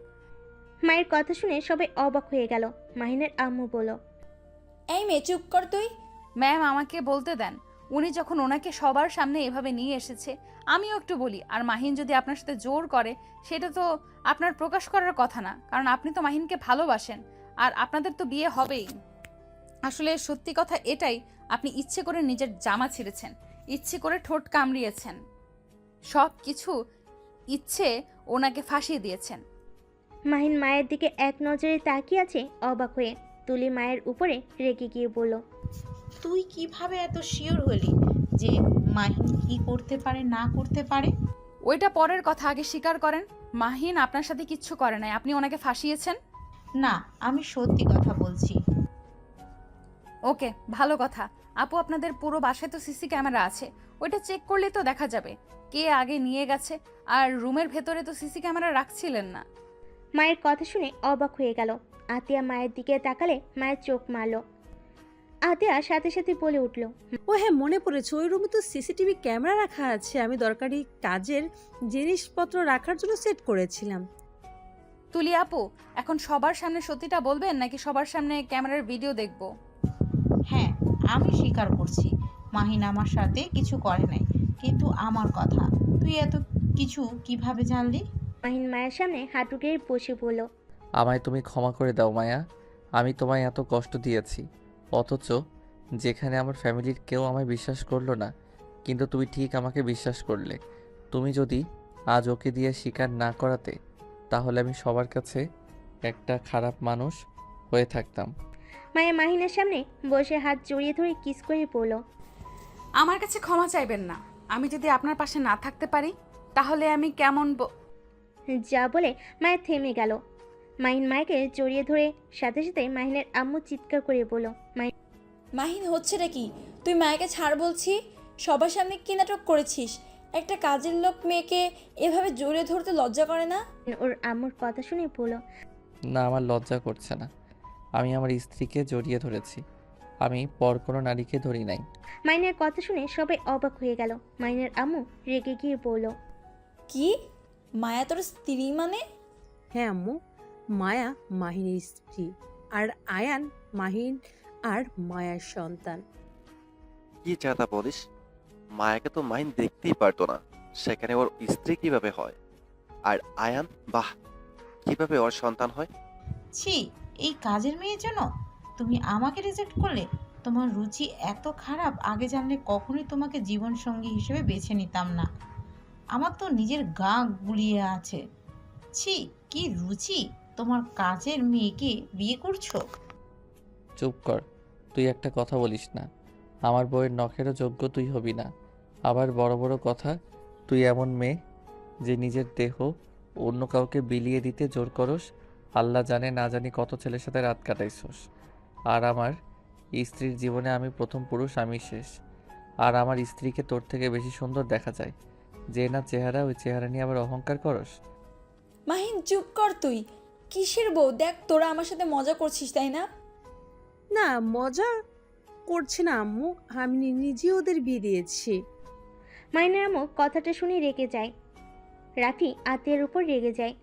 মায়ের কথা শুনে সবাই অবাক হয়ে গেল। মাহিনের আম্মু বলল, এই মেয়ে, চুপ কর তুই। ম্যাম, আমাকে বলতে দেন। উনি যখন ওনাকে সবার সামনে এভাবে নিয়ে এসেছে, আমিও একটু বলি। আর মাহিন যদি আপনার সাথে জোর করে, সেটা তো আপনার প্রকাশ করার কথা না, কারণ আপনি তো মাহিনকে ভালোবাসেন, আর আপনাদের তো বিয়ে হবেই। আসলে সত্যি কথা এটাই, আপনি ইচ্ছে করে নিজের জামা ছিঁড়েছেন, ইচ্ছে করে ঠোঁট কামড়িয়েছেন, সব কিছু ইচ্ছে ওনাকে ফাঁসিয়ে দিয়েছেন। মাহিন মায়ের দিকে এক নজরে তাকিয়ে আছে অবাক হয়ে। তুলি মায়ের উপরে রেগে গিয়ে বলল, তুই কিভাবে এত শিওর হলি যে মাহিন কি করতে পারে না করতে পারে? ওইটা পরের কথা, আগে স্বীকার করেন মাহিন আপনার সাথে কিচ্ছু করে নাই, আপনি ওনাকে ফাঁসিয়েছেন। না, আমি সত্যি কথা বলছি। ওকে, ভালো কথা। আপু, আপনাদের পুরো বাসায় তো সিসি ক্যামেরা আছে, ওইটা চেক করলে তো দেখা যাবে কে আগে নিয়ে গেছে। আর রুমের ভেতরে তো সিসি ক্যামেরা রাখছিলেন না। মায়ের কথা শুনে অবাক হয়ে গেল। আতিয়া মায়ের দিকে তাকালে মায়ের চোখ মারল। আতিয়া সাথে সাথে বলে উঠল, ও হ্যাঁ, মনে পড়েছে, ওই রুমে তো সিসিটিভি ক্যামেরা রাখা আছে। আমি দরকারি কাজের জিনিসপত্র রাখার জন্য সেট করেছিলাম। তুলি আপু, এখন সবার সামনে সত্যিটা বলবেন নাকি সবার সামনে ক্যামেরার ভিডিও দেখব? হ্যাঁ, আমি স্বীকার করছি মাহিন আমার সাথে কিছু করে নাই, কিন্তু আমার কথা তুই এত কিছু কিভাবে জানলি? মাহিন মায়ের সামনে হাঁটু গেড়ে বসে বলল, আমায় তুমি ক্ষমা করে দাও মায়া। আমি তোমায় এত কষ্ট দিয়েছি, অথচ যেখানে আমার ফ্যামিলির কেউ আমায় বিশ্বাস করলো না, কিন্তু তুমি ঠিক আমাকে বিশ্বাস করলে। তুমি যদি আজ ওকে দিয়ে স্বীকার না করাতে, তাহলে আমি সবার কাছে একটা খারাপ মানুষ হয়ে থাকতাম। মায়া মাহিনের সামনে বসে হাত জড়িয়ে ধরে কিস করে বলল, আমার কাছে ক্ষমা চাইবেন না। আমি যদি আপনার পাশে না থাকতে পারি তাহলে আমি কেমন যা বলে মায়া থেমে গেল। মাহিন মায়াকে জড়িয়ে ধরে সাথে সাথে মাহিনের আম্মু চিৎকার করে বলল, মাহিন, হচ্ছেটা কি? তুই মায়াকে ছাড় বলছি। সবার সামনে কি নাটক করেছিস? একটা কাজের লোক মেয়েকে এভাবে জড়িয়ে ধরতে লজ্জা করে না? ওর আম্মুর কথা শুনে বলল, না, আমার লজ্জা করছে না। আমি আমার স্ত্রীকে জড়িয়ে ধরেছি, আমি পর কোনো নারীকে ধরি নাই। মাইনের কথা শুনে সবাই অবাক হয়ে গেল। মাইনের আম্মু রেগে গিয়ে বলল, কি? মায়া তোর স্ত্রী মানে? হ্যাঁ আম্মু, মায়া মাহিনের স্ত্রী, আর আয়ান মাহিন আর মায়ার সন্তান। কি চাতা বলিস? মায়াকে তো মাহিন দেখতেই পারতো না, সেখানে ওর স্ত্রী কিভাবে হয়? আর আয়ান, বাহ, কিভাবে ওর সন্তান হয়? ছি, এই কাজের মেয়ের জন্য তুমি আমাকে রিজেক্ট করলে? তোমার রুচি এত খারাপ, আগে জানলে কখনোই তোমাকে জীবন সঙ্গী হিসেবে বেছে নিতাম না। আমার তো নিজের গা গুলিয়ে আছে। ছি, কি রুচি! তোমার কাজের মেয়েকে বিয়ে করছো? চুপ কর, তুই একটা কথা বলিস না। আমার বউয়ের নখেরও যোগ্য তুই হবি না। আবার বড় বড় কথা। তুই এমন মেয়ে যে নিজের দেহ অন্য কাউকে বিলিয়ে দিতে জোর করস। আল্লাহ জানে না জানি কত ছেলের সাথে রাত কাটাইছস। আর আমার স্ত্রীর জীবনে আমি প্রথম পুরুষ, আমি শেষ। আর আমার স্ত্রীকে তোর থেকে বেশি সুন্দর দেখা যায়। যে না চেহারা, ওই চেহারা নিয়ে আবার অহংকার করস। মাহিন, চুপ কর তুই। কিসের বউ? দেখ, তোরা আমার সাথে মজা করছিস, তাই না? না, মজা করছি না আম্মু, আমি নিজে ওদের বিয়ে দিয়েছি। মাইনের আম্মু কথাটা শুনে রেগে যায়। রাফি আতিয়ার উপর রেগে যায়।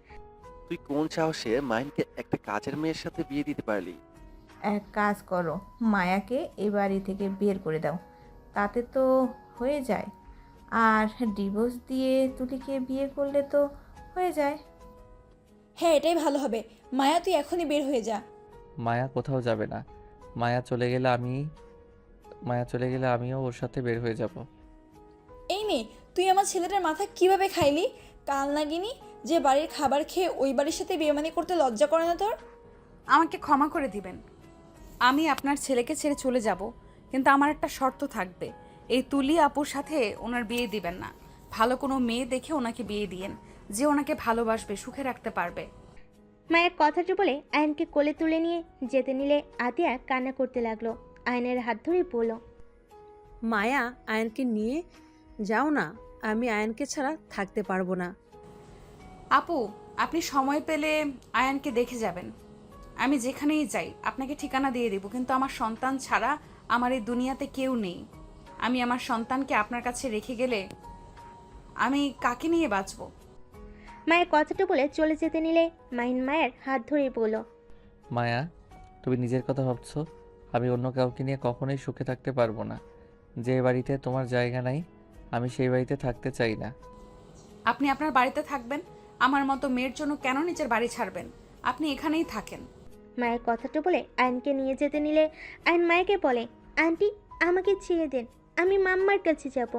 তুই কোন সাহসে মাহিনকে একটা কাজের মেয়ের সাথে বিয়ে দিতে পারলি? এক কাজ করো, মায়াকে এ বাড়ি থেকে বের করে দাও, তাতে তো হয়ে যায়। আর ডিভোর্স দিয়ে তুলিকে বিয়ে করলে তো হয়ে যায়। হ্যাঁ, এটাই ভালো হবে। মায়া, তুই এখনই বের হয়ে যা। মায়া কোথাও যাবে না। মায়া চলে গেলে আমিও ওর সাথে বের হয়ে যাব। এই নে, তুই আমার ছেলেটার মাথা কিভাবে খাইলি? কাল নাগিনি যে বাড়ির খাবার খেয়ে ওই বাড়ির সাথে বেমানি করতে লজ্জা করে না তোর? আমাকে ক্ষমা করে দিবেন। আমি আপনার ছেলেকে ছেড়ে চলে যাব, কিন্তু আমার একটা শর্ত থাকবে। এই তুলি আপুর সাথে ওনার বিয়ে দিবেন না। ভালো কোনো মেয়ে দেখে ওনাকে বিয়ে দিয়েন, যে ওনাকে ভালোবাসবে, সুখে রাখতে পারবে। মায়ের কথাটা বলে আয়নকে কোলে তুলে নিয়ে যেতে নিলে আতিয়া কান্না করতে লাগলো। আয়নের হাত ধরে বলল, মায়া, আয়নকে নিয়ে যাও না, আমি আয়নকে ছাড়া থাকতে পারবো না। আপু, আপনি সময় পেলে আয়ানকে দেখে যাবেন। আমি যেখানেই যাই আপনাকে ঠিকানা দিয়ে দেব, কিন্তু আমার সন্তান ছাড়া আমার এই দুনিয়াতে কেউ নেই। আমি আমার সন্তানকে আপনার কাছে রেখে গেলে আমি কাকে নিয়ে বাঁচব? মায়ের কথাটা বলে চলে যেতে নিলে মাহিন মায়ের হাত ধরে বলল, মায়া, তুমি নিজের কথা ভাবছো? আমি অন্য কাউকে নিয়ে কখনোই সুখে থাকতে পারবো না। যে বাড়িতে তোমার জায়গা নাই, আমি সেই বাড়িতে থাকতে চাই না। আপনি আপনার বাড়িতে থাকবেন, আমার মতো মেয়ের জন্য কেন নিজের বাড়ি ছাড়বেন? আপনি এখানেই থাকেন। মায়ের কথাটা বলে আয়নকে নিয়ে যেতে নিলে আয়ন মায়াকে বলে, আন্টি, আমাকে ছেড়ে দেন, আমি মাম্মার কাছে যাব।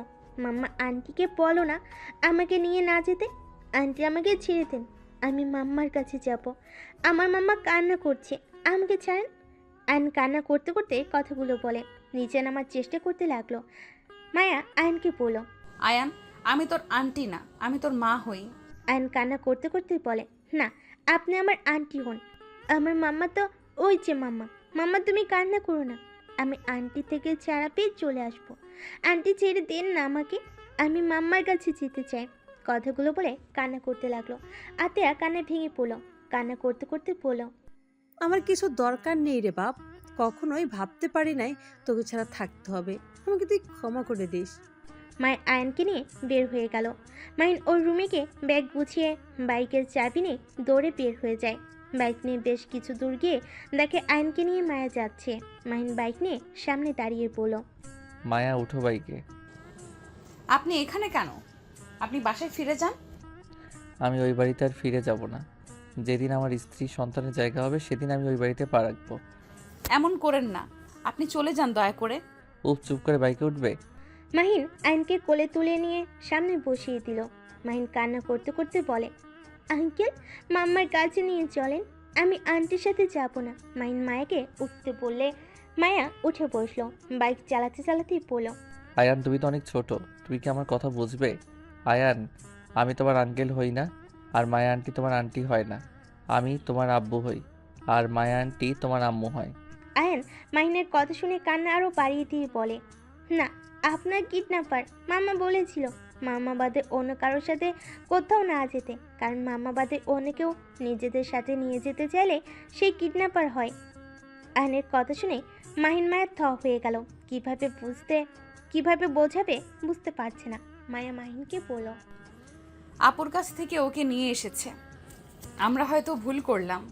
মাম্মা, আন্টিকে বলো না আমাকে নিয়ে না যেতে। আন্টি, আমাকে ছেড়ে দেন, আমি মাম্মার কাছে যাব। আমার মাম্মা কান্না করছে, আমাকে ছাড়েন। আয়ন কান্না করতে করতে কথাগুলো বলে নিচে নামার চেষ্টা করতে লাগলো। মায়া আয়নকে বলো, আয়ান, আমি তোর আন্টি না, আমি তোর মা হই। আয়ন কান্না করতে করতে বলে, না, আপনি আমার আন্টি হন। আমার মাম্মা তো ওই যে মাম্মা। মাম্মা, তুমি কান্না করো না, আমি আন্টি থেকে ছাড়া পেয়ে চলে আসবো। আন্টি, ছেড়ে দেন না আমাকে, আমি মাম্মার কাছে যেতে চাই। কথাগুলো বলে কান্না করতে লাগলো। আতিয়া কান্না ভেঙে পড়লো। কান্না করতে করতে বললো, আমার কিছু দরকার নেই রে বাপ, কখনোই ভাবতে পারি নাই তোকে ছাড়া থাকতে হবে, আমাকে তুই ক্ষমা করে দিস। মায়ের আয়নকে নিয়ে বের হয়ে গেল। মাহিন ওর রুমে গিয়ে ব্যাগ গুছিয়ে বাইকের চাবি নিয়ে দৌড়ে বের হয়ে যায়। বাইক নিয়ে বেশ কিছু দূর গিয়ে দেখে আয়নকে নিয়ে মায়া যাচ্ছে। মাহিন বাইক নিয়ে সামনে দাঁড়িয়ে বলল, মায়া উঠো বাইকে। আপনি এখানে কেন? আপনি বাসায় ফিরে যান। আমি ওই বাড়িতে আর ফিরে যাব না। যেদিন আমার স্ত্রী সন্তানের জায়গা হবে সেদিন আমি ওই বাড়িতে পা রাখবো। এমন করেন না, আপনি চলে যান দয়া করে। চুপ করে বাইকে উঠবে? মাহিন আয়নকে কোলে তুলে নিয়ে সামনে বসিয়ে দিল। মাহিন কান্না করতে করতে বলে, আঙ্কেল, মাম্মার কাছে নিয়ে চলেন, আমি আন্টির সাথে যাব না। মাহিন মায়াকে উঠতে বললে মায়া উঠে বসলো। বাইক চালাতে চালাতেই বলল, আয়ান, তুমি তো অনেক ছোট, তুমি কি আমার কথা বুঝবে? আয়ান, আমি তোমার আঙ্কেল হই না, আর মায়া আন্টি তোমার আন্টি হয় না। আমি তোমার আব্বু হই, আর মায়া আন্টি তোমার আম্মু হয়। আয়ান মাহিনের কথা শুনে কান্না আরও বাড়িয়ে দিয়ে বলে, না, আপনার কিডন্যাপার। মাম্মা বলেছিল মাম্মা বাদে অন্য কারোর সাথে কোথাও না যেতে, কারণ মাম্মা বাদে অন্য কেউ নিজেদের সাথে নিয়ে যেতে চাইলে সেই কিডন্যাপার হয়। আয়নের কথা শুনে মাহিন মায়ের থ হয়ে গেল। কিভাবে বোঝাবে বুঝতে পারছে না। মায়া মাহিনকে বলল, আপুর কাছ থেকে ওকে নিয়ে এসেছে। আমরা হয়তো ভুল করলাম,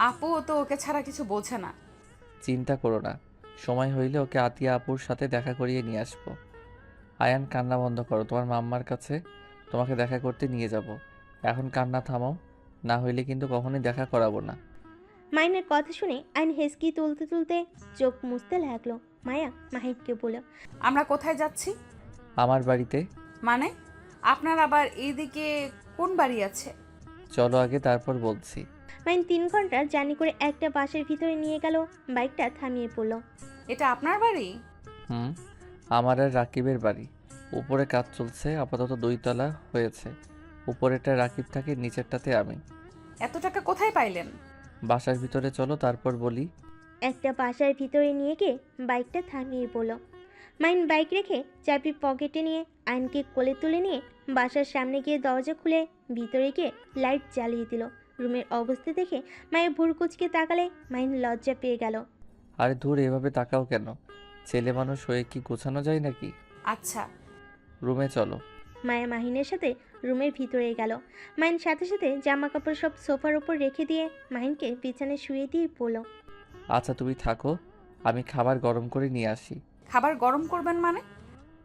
আপুও তো ওকে ছাড়া কিছু বোঝে না। চিন্তা করো না, সময় হইলে ওকে আতিয়া আপুর সাথে দেখা করিয়ে নিয়ে আসবো। আয়ান, কান্না বন্ধ করো, তোমার মাম্মার কাছে তোমাকে দেখা করতে নিয়ে যাব। এখন কান্না থামাও, না হইলে কিন্তু কখনোই দেখা করাবো না। মাহিনের কথা শুনে আইন হেসকি তুলতে তুলতে চোখ মুছতে লাগলো। মায়া মাহিনকে বলল, আমরা কোথায় যাচ্ছি? আমার বাড়িতে। মানে আপনার আবার এইদিকে কোন বাড়ি আছে? চলো আগে, তারপর বলছি। মাহিন 3 ঘন্টা জার্নি করে একটা বাসের ভিতরে নিয়ে গেল। বাইকটা থামিয়ে পড়ল। এটা আপনার বাড়ি? হুম, আমার আর রাকিবের বাড়ি। উপরে কাজ চলছে, আপাতত 2 তলা হয়েছে। উপরেরটা রাকিব থাকে, নিচেরটাতে আমি। এত টাকা কোথায় পাইলেন? বাসার ভিতরে চলো, তারপর বলি। একটা বাসার ভিতরে নিয়ে গিয়ে বাইকটা থামিয়ে পড়ল। মাহিন বাইক রেখে চাবি পকেটে নিয়ে আইনকে কোলে তুলে নিয়ে বাসার সামনে গিয়ে দরজা খুলে ভিতরে গিয়ে লাইট জ্বালিয়ে দিল। রুমের অবস্থা দেখে মায়ের ভুরু কুচকে তাকালে মাহিন লজ্জা পেয়ে গেল। আরে ধুর, এভাবে তাকাও কেন? ছেলে মানুষ হয়ে কি গোছানো যায় নাকি? আচ্ছা। রুমে চলো। মায়া মাহিনের সাথে রুমের ভিতরে গেল। মাহিন সাথে সাথে জামা কাপড় সব সোফার উপর রেখে দিয়ে মাহিনকে বিছানায় শুয়ে দিয়ে বলল, আচ্ছা তুমি থাকো, আমি খাবার গরম করে নিয়ে আসি। খাবার গরম করবেন মানে?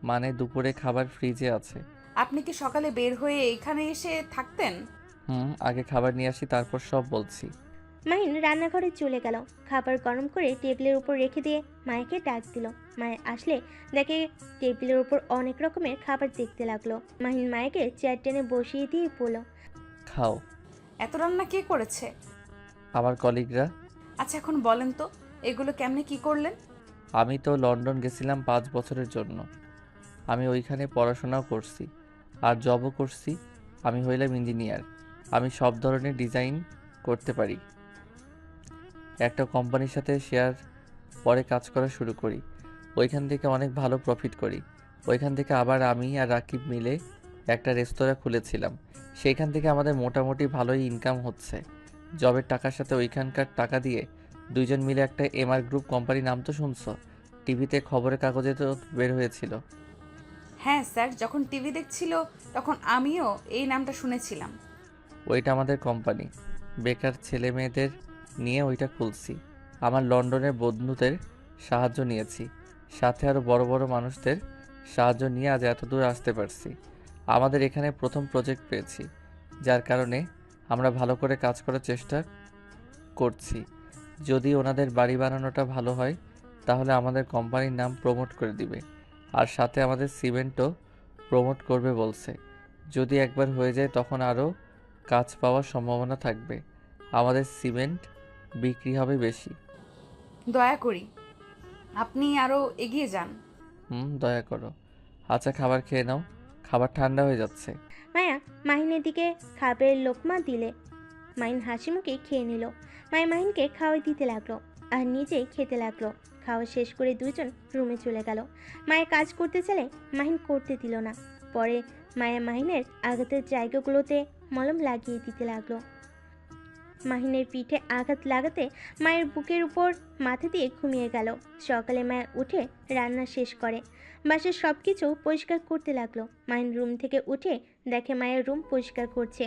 মানে দুপুরে খাবার ফ্রিজে আছে। আপনি কি সকালে বের হয়ে এখানে এসে থাকতেন? আগে খাবার নিয়ে আসি, তারপর সব বলছি। মাহিন রান্নাঘরে চলে গেল। খাবার গরম করে টেবিলের উপর রেখে দিয়ে মায়াকে ডাক দিল। মায়া আসলে দেখে টেবিলের উপর অনেক রকমের খাবার দেখতে লাগলো। মাহিন মায়াকে চেয়ার টেনে বসিয়ে দিয়ে বলল, খাও। এত রান্না কে করেছে? আমার কলিগরা। আচ্ছা এখন বলেন তো, এগুলো কেমনে কি করলেন? আমি তো লন্ডন গেছিলাম 5 বছরের জন্য। আমি ওইখানে পড়াশোনাও করছি আর জবও করছি। আমি হইলাম ইঞ্জিনিয়ার। আমি সব ধরনের ডিজাইন করতে পারি। একটা কোম্পানির সাথে শেয়ার পরে কাজ করা শুরু করি। ওইখান থেকে অনেক ভালো প্রফিট করি। ওইখান থেকে আবার আমি আর রাকিব মিলে একটা রেস্তোরাঁ খুলেছিলাম। সেইখান থেকে আমাদের মোটামুটি ভালোই ইনকাম হচ্ছে। জবের টাকার সাথে ওইখানকার টাকা দিয়ে 2 জন মিলে একটা এমআর গ্রুপ কোম্পানি, নাম তো শুনছো? টিভিতে খবরের কাগজে তো বের হয়েছিল। হ্যাঁ স্যার, যখন টিভি দেখছিল তখন আমিও এই নামটা শুনেছিলাম। ওইটা আমাদের কোম্পানি। বেকার ছেলে মেয়েদের নিয়ে ওইটা খুলছি। আমার লন্ডনের বন্ধুদের সাহায্য নিয়েছি, সাথে আরও বড় বড় মানুষদের সাহায্য নিয়ে আজ এত দূর আসতে পারছি। আমাদের এখানে প্রথম প্রজেক্ট পেয়েছি, যার কারণে আমরা ভালো করে কাজ করার চেষ্টা করছি। যদি ওনাদের বাড়ি বানানোটা ভালো হয় তাহলে আমাদের কোম্পানির নাম প্রমোট করে দিবে, আর সাথে আমাদের সিমেন্টও প্রমোট করবে বলছে। যদি একবার হয়ে যায় তখন আরও কাজ পাওয়ার সম্ভাবনা থাকবে। আমাদের সিমেন্ট বিক্রি হবে বেশি। দয়া করি আপনি আরও এগিয়ে যান। দয়া করো। আচ্ছা খাবার খেয়ে নাও, খাবার ঠান্ডা হয়ে যাচ্ছে। মায়া মাহিনের দিকে খাবারের লোকমা দিলে। মাহিন হাসি মুখে খেয়ে নিল। মায়া মাহিনকে খাওয়াই দিতে লাগলো আর নিজেই খেতে লাগলো। খাওয়া শেষ করে 2 জন রুমে চলে গেল। মায়া কাজ করতে চাইলে মাহিন করতে দিল না। পরে মায়া মাহিনের আঘাতের জায়গাগুলোতে মলম লাগিয়ে দিতে লাগলো। মাহিনের পিঠে আঘাত লাগাতে মায়ের বুকের উপর মাথা দিয়ে ঘুমিয়ে গেল। সকালে মায়া উঠে রান্না শেষ করে বাসার সব কিছু পরিষ্কার করতে লাগলো। মাহিন রুম থেকে উঠে দেখে মায়ের রুম পরিষ্কার করছে।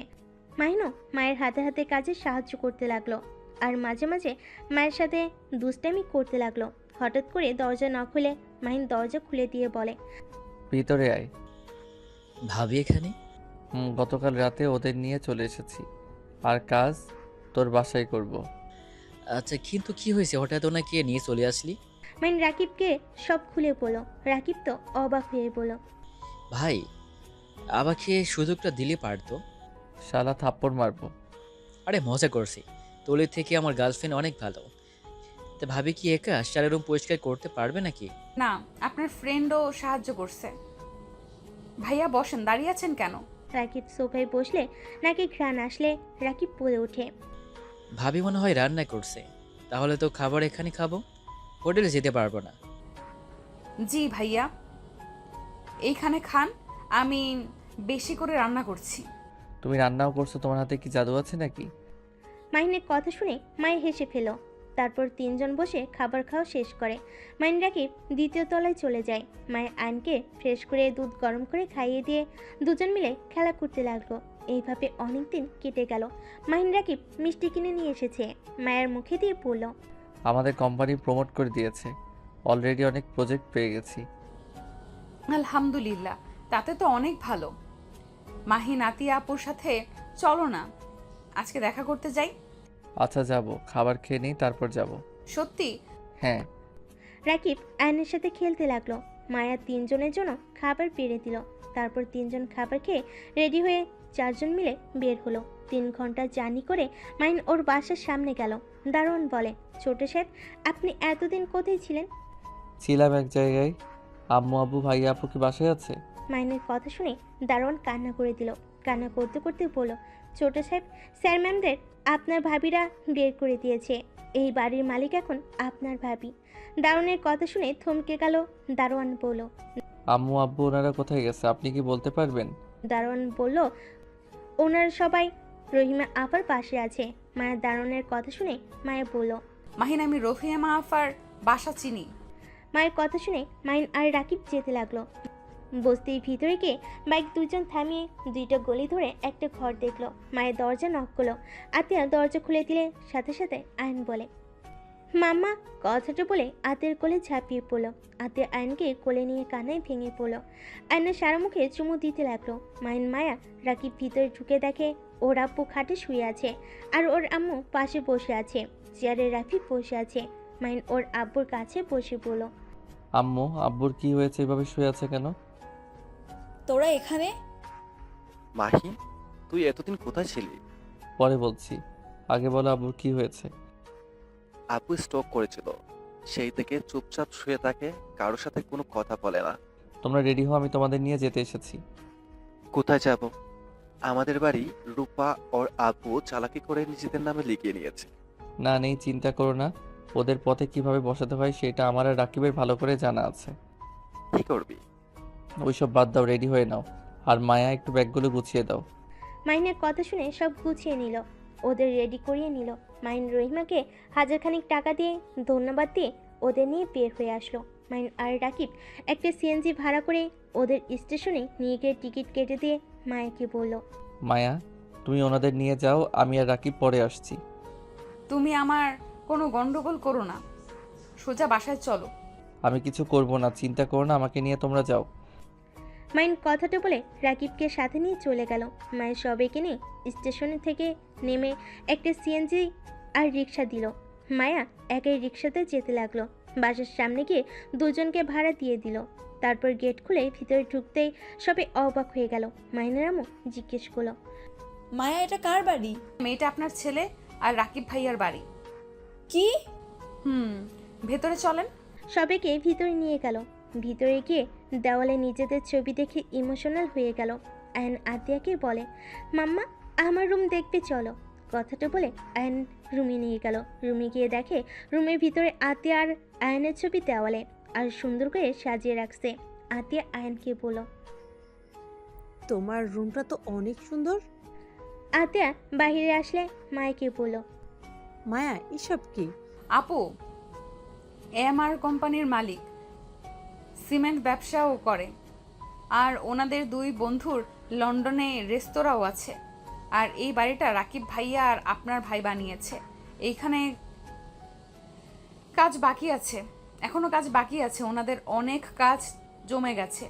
মাহিনও মায়ের হাতে হাতে কাজে সাহায্য করতে লাগলো আর মাঝে মাঝে মায়ের সাথে দুষ্টামি করতে লাগলো। হঠাৎ করে দরজা না খুলে মাহিন দরজা খুলে দিয়ে বলে, ভিতরে আয়। ভাবি এখানে? গতকাল রাতে ওদের নিয়ে চলে এসেছি, আর কাজ তোর বাসায় করব। আচ্ছা, কিন্তু কি হয়েছে হঠাৎ ওনাকে নিয়ে চলে আসলি? মাহিন রাকিবকে সব খুলে বলল। রাকিব তো অবাক হয়ে বলল, ভাই, আমাকে সুযোগটা দিলে পারতো। শালা থাপ্পড় মারবো। আরে মজা করছি, তোলের থেকে আমার গার্লফ্রেন্ড অনেক ভালো। তা ভাবি কি একা সারা রুম পরিষ্কার করতে পারবে নাকি? না, আপনার ফ্রেন্ডও সাহায্য করছে। ভাইয়া বসেন, দাঁড়িয়ে আছেন কেন? রাকিব সোফায় বসলে নাকি ঘ্রাণ আসলে রাকিব বলে ওঠে, ভাবি মনে হয় রান্না করছে, তাহলে তো খাবার এখানে খাবো, হোটেলে যেতে পারবো না। জি ভাইয়া, এইখানে খান, আমি বেশি করে রান্না করছি। তুমি রান্নাও করছো, তোমার হাতে কি জাদু আছে নাকি? মাহিনের কথা শুনে মায়ে হেসে ফেল। তারপর তিনজন বসে খাবার খাওয়া শেষ করে। মাইন রাকিব দ্বিতীয় তলায় চলে যায়। মায়ের আয়নকে ফ্রেশ করে দুধ গরম করে খাইয়ে দিয়ে দুজন মিলে খেলা করতে লাগলো। এইভাবে অনেক দিন কেটে গেল। মাহিন রাকিব মিষ্টি কিনে নিয়ে এসেছে, মায়ের মুখে দিয়ে বলল, আমাদের কোম্পানি প্রমোট করে দিয়েছে, অলরেডি অনেক প্রজেক্ট পেয়ে গেছি। আলহামদুলিল্লাহ, তাতে তো অনেক ভালো। মাহি নাতিয়া আপুর সাথে চলো না, আজকে দেখা করতে যাই। আচ্ছা যাব, খাবার খেয়ে নিই তারপর যাব। সত্যি? হ্যাঁ। রাকিব আয়নের সাথে খেলতে লাগলো। মায়া তিনজনের জন্য খাবার পেড়ে দিল। তারপর তিনজন খাবার খেয়ে রেডি হয়ে চারজন মিলে বের হলো। 3 ঘন্টা জার্নি করে মাইন ওর বাসার সামনে গেল। দারোয়ান বলে, ছোট সাহেব, আপনি এতদিন কোথায় ছিলেন? ছিলাম এক জায়গায়। আম্মু আব্বু ভাইয়া আপু কি বাসায় আছে? মাইনের কথা শুনে দারোয়ান কান্না করে দিল। কান্না করতে করতে বলল, ছোট সাহেব, স্যার ম্যামদের আপনার ভাবিরা বের করে দিয়েছে। এই বাড়ির মালিক এখন আপনার ভাবি। দারোয়ানের কথা শুনে থমকে গেল। দারোয়ান বলল, আম্মু আব্বু ওনারা কোথায় গেছে আপনি কি বলতে পারবেন? দারোয়ান বলল, ওনার সবাই রহিমা আপার পাশে আছে। মায়ের দারোয়ানের কথা শুনে মায়া বলল, মাহিন, আমি রফিয়া মা আফার বাসা চিনি। মায়ের কথা শুনে মাইন আর রাকিব যেতে লাগলো। বস্তির ভিতরে গিয়ে বাইক দুজন থামিয়ে 2টা গলি ধরে একটা ঘর দেখলো। মায়ের দরজা নক করলো। আতিয়া দরজা খুলে দিলে সাথে সাথে আয়ন বলে, মাম্মা, কথাটা বলে আতের কোলে ঝাঁপিয়ে পড়লো। আতিয়া আয়নকে কোলে নিয়ে কান্নায় ভেঙে পড়লো। আয়নের সারা মুখে চুমু দিতে লাগলো। মাইন মায়া রাকিব ভিতরে ঢুকে দেখে ওর আব্বু খাটে শুয়ে আছে আর ওর আম্মু পাশে বসে আছে। চেয়ারে রাফি বসে আছে। মাইন ওর আব্বুর কাছে বসে বলল, আম্মু আব্বুর কি হয়েছে, এভাবে শুয়ে আছে কেন? তোরা এখানে? মাহি, তুই এতদিন কোথায় ছিলি? পরে বলছি, আগে বলো আব্বুর কি হয়েছে। আপু স্ট্রোক করেছিল, সেই থেকে চুপচাপ শুয়ে থাকে, কারোর সাথে কোনো কথা বলে না। তোমরা রেডি হও, আমি তোমাদের নিয়ে যেতে এসেছি। কোথায় যাব? আমাদের বাড়ি রূপা ওর আপু চালাকি করে নিজেদের নামে লিখিয়ে নিয়েছে। না নেই, চিন্তা করো না, ওদের পথে কিভাবে বসাতে হয় সেটা আমার আর রাকিবের ভালো করে জানা আছে। কি করবি? ওইসব বাদ দাও, রেডি হয়ে নাও। আর মায়া একটু ব্যাগগুলো গুছিয়ে দাও। মাইনের কথা শুনে সব গুছিয়ে নিল, ওদের রেডি করিয়ে নিল। মাইন রহিমাকে হাজারখানিক টাকা দিয়ে ধন্যবাদ দিয়ে ওদের নিয়ে বের হয়ে আসলো। মাইন আর রাকিব একটা সিএনজি ভাড়া করে ওদের স্টেশনে নিয়ে গিয়ে টিকিট কেটে দিয়ে মায়াকে বলল, মায়া, তুমি ওনাদের নিয়ে যাও, আমি আর রাকিব পরে আসছি। তুমি আমার কোনো গন্ডগোল করো না, সোজা বাসায় চলো। আমি কিছু করব না, চিন্তা করো না, আমাকে নিয়ে তোমরা যাও। মাইন কথাটা বলে রাকিবকে সাথে নিয়ে চলে গেল। মায়ের সবাইকে নিয়ে স্টেশনে থেকে নেমে একটা সিএনজি আর রিক্সা দিল। মায়া একাই রিক্সাতে যেতে লাগলো। বাসার সামনে গিয়ে দুজনকে ভাড়া দিয়ে দিল। তারপর গেট খুলে ভিতরে ঢুকতেই সবাই অবাক হয়ে গেল। মাইনের আম্মু জিজ্ঞেস করলো, মায়া, এটা কার বাড়ি? মেয়েটা আপনার ছেলে আর রাকিব ভাইয়ার বাড়ি। কি? ভেতরে চলেন। সবাইকে ভিতরে নিয়ে গেল। ভিতরে গিয়ে দেওয়ালে নিজেদের ছবি দেখে ইমোশনাল হয়ে গেল। আয়ন আতিয়াকে বলে, মাম্মা, আমার রুম দেখবে চলো। কথাটা বলে আয়ন রুমে নিয়ে গেল। রুমে গিয়ে দেখে রুমের ভিতরে আতিয়া আর আয়নের ছবি দেওয়ালে আর সুন্দর করে সাজিয়ে রাখছে। আতিয়া আয়নকে বলল, তোমার রুমটা তো অনেক সুন্দর। আতিয়া বাইরে আসলে মায়াকে বলল, মায়া এসব কি? আপু এমআর কোম্পানির মালিক, সিমেন্ট ব্যবসাও করে, আর ওনাদের দুই বন্ধুর লন্ডনে রেস্তোরাঁও আছে। আর এই বাড়িটা রাকিব ভাইয়া আর আপনার ভাই বানিয়েছে। এইখানে কাজ বাকি আছে, এখনো কাজ বাকি আছে, ওনাদের অনেক কাজ জমে গেছে,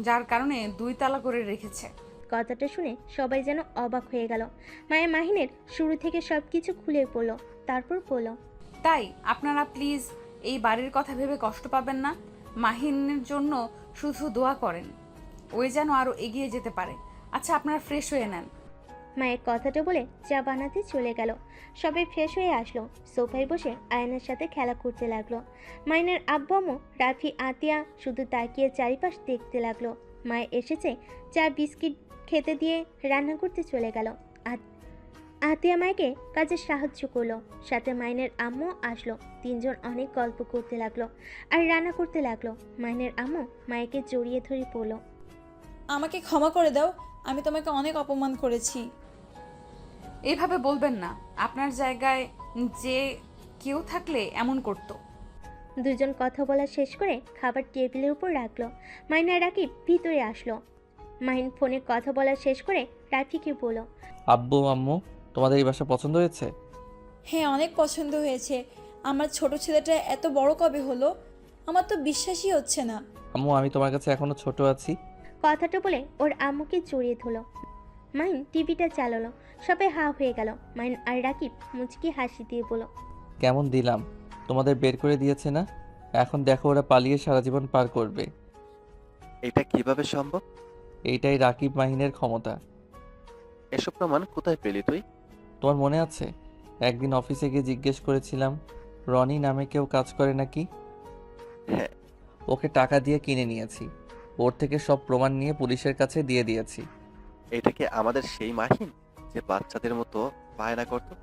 যার কারণে 2 তালা করে রেখেছে। কথাটা শুনে সবাই যেন অবাক হয়ে গেল। মায়া মাহিনের শুরু থেকে সব কিছু খুলে বলল, তারপর বলল, তাই আপনারা প্লিজ এই বাড়ির কথা ভেবে কষ্ট পাবেন না। মাহিনের জন্য শুধু দোয়া করেন, ওই যেন আরো এগিয়ে যেতে পারে। আচ্ছা আপনারা ফ্রেশ হয়ে নেন। মায়ের কথাটা বলে চা বানাতে চলে গেল। সবাই ফ্রেশ হয়ে আসলো, সোফায় বসে আয়নার সাথে খেলা করতে লাগলো। মাইনের আব্বু আম্মু, রাফি, আতিয়া শুধু তাকিয়ে চারিপাশ দেখতে লাগলো। মায়ে এসেছে, চা বিস্কিট খেতে দিয়ে রান্না করতে চলে গেল। আতিয়া মাইকে কাজে সাহায্য করলো, সাথে মাইনের আম্মু আসলো। তিনজন অনেক গল্প করতে লাগলো আর রান্না করতে লাগলো। মাইনের আম্মু মায়েকে জড়িয়ে ধরে পড়লো, আমাকে ক্ষমা করে দাও, আমি তোমাকে অনেক অপমান করেছি। এইভাবে বলবেন না, আপনার জায়গায় যে কেউ থাকলে এমন করতো। দুজন কথা বলা শেষ করে খাবার টেবিলের উপর রাখলো। মাইন আর রাকিব ভিতরে আসলো। মাইন ফোনে কথা বলা শেষ করে রাফিকে বলল, আব্বু আম্মু, তোমাদের এই বাসা পছন্দ হয়েছে? হ্যাঁ, অনেক পছন্দ হয়েছে। আমার ছোট ছেলেটা এত বড় কবে হলো? আমার তো বিশ্বাসই হচ্ছে না। আম্মু, আমি তোমার কাছে এখনো ছোট আছি। কথাটা বলে ওর আম্মুকে জড়িয়ে ধরলো। মাইন টিভিটা চালালো, সবাই হা হয়ে গেল। মাইন আর রাকিব মুচকি হাসি দিয়ে বলল, কেমন দিলাম? তোমাদের বের করে দিয়েছে না? এখন দেখো ওরা পালিয়ে সারা জীবন পার করবে। এটা কিভাবে সম্ভব? এইটাই রাকিব মাহিনের ক্ষমতা। এসব প্রমাণ কোথায় পেলি তুই? তোমার মনে আছে একদিন অফিসে গিয়ে জিজ্ঞেস করেছিলাম রনি নামে কেউ কাজ করে নাকি? হ্যাঁ। ওকে টাকা দিয়ে কিনে নিয়েছি, ওর থেকে সব প্রমাণ নিয়ে পুলিশের কাছে দিয়ে দিয়েছি। এটা কি আমাদের সেই মাহিন যে বাচ্চাদের মতো বায়না করতো?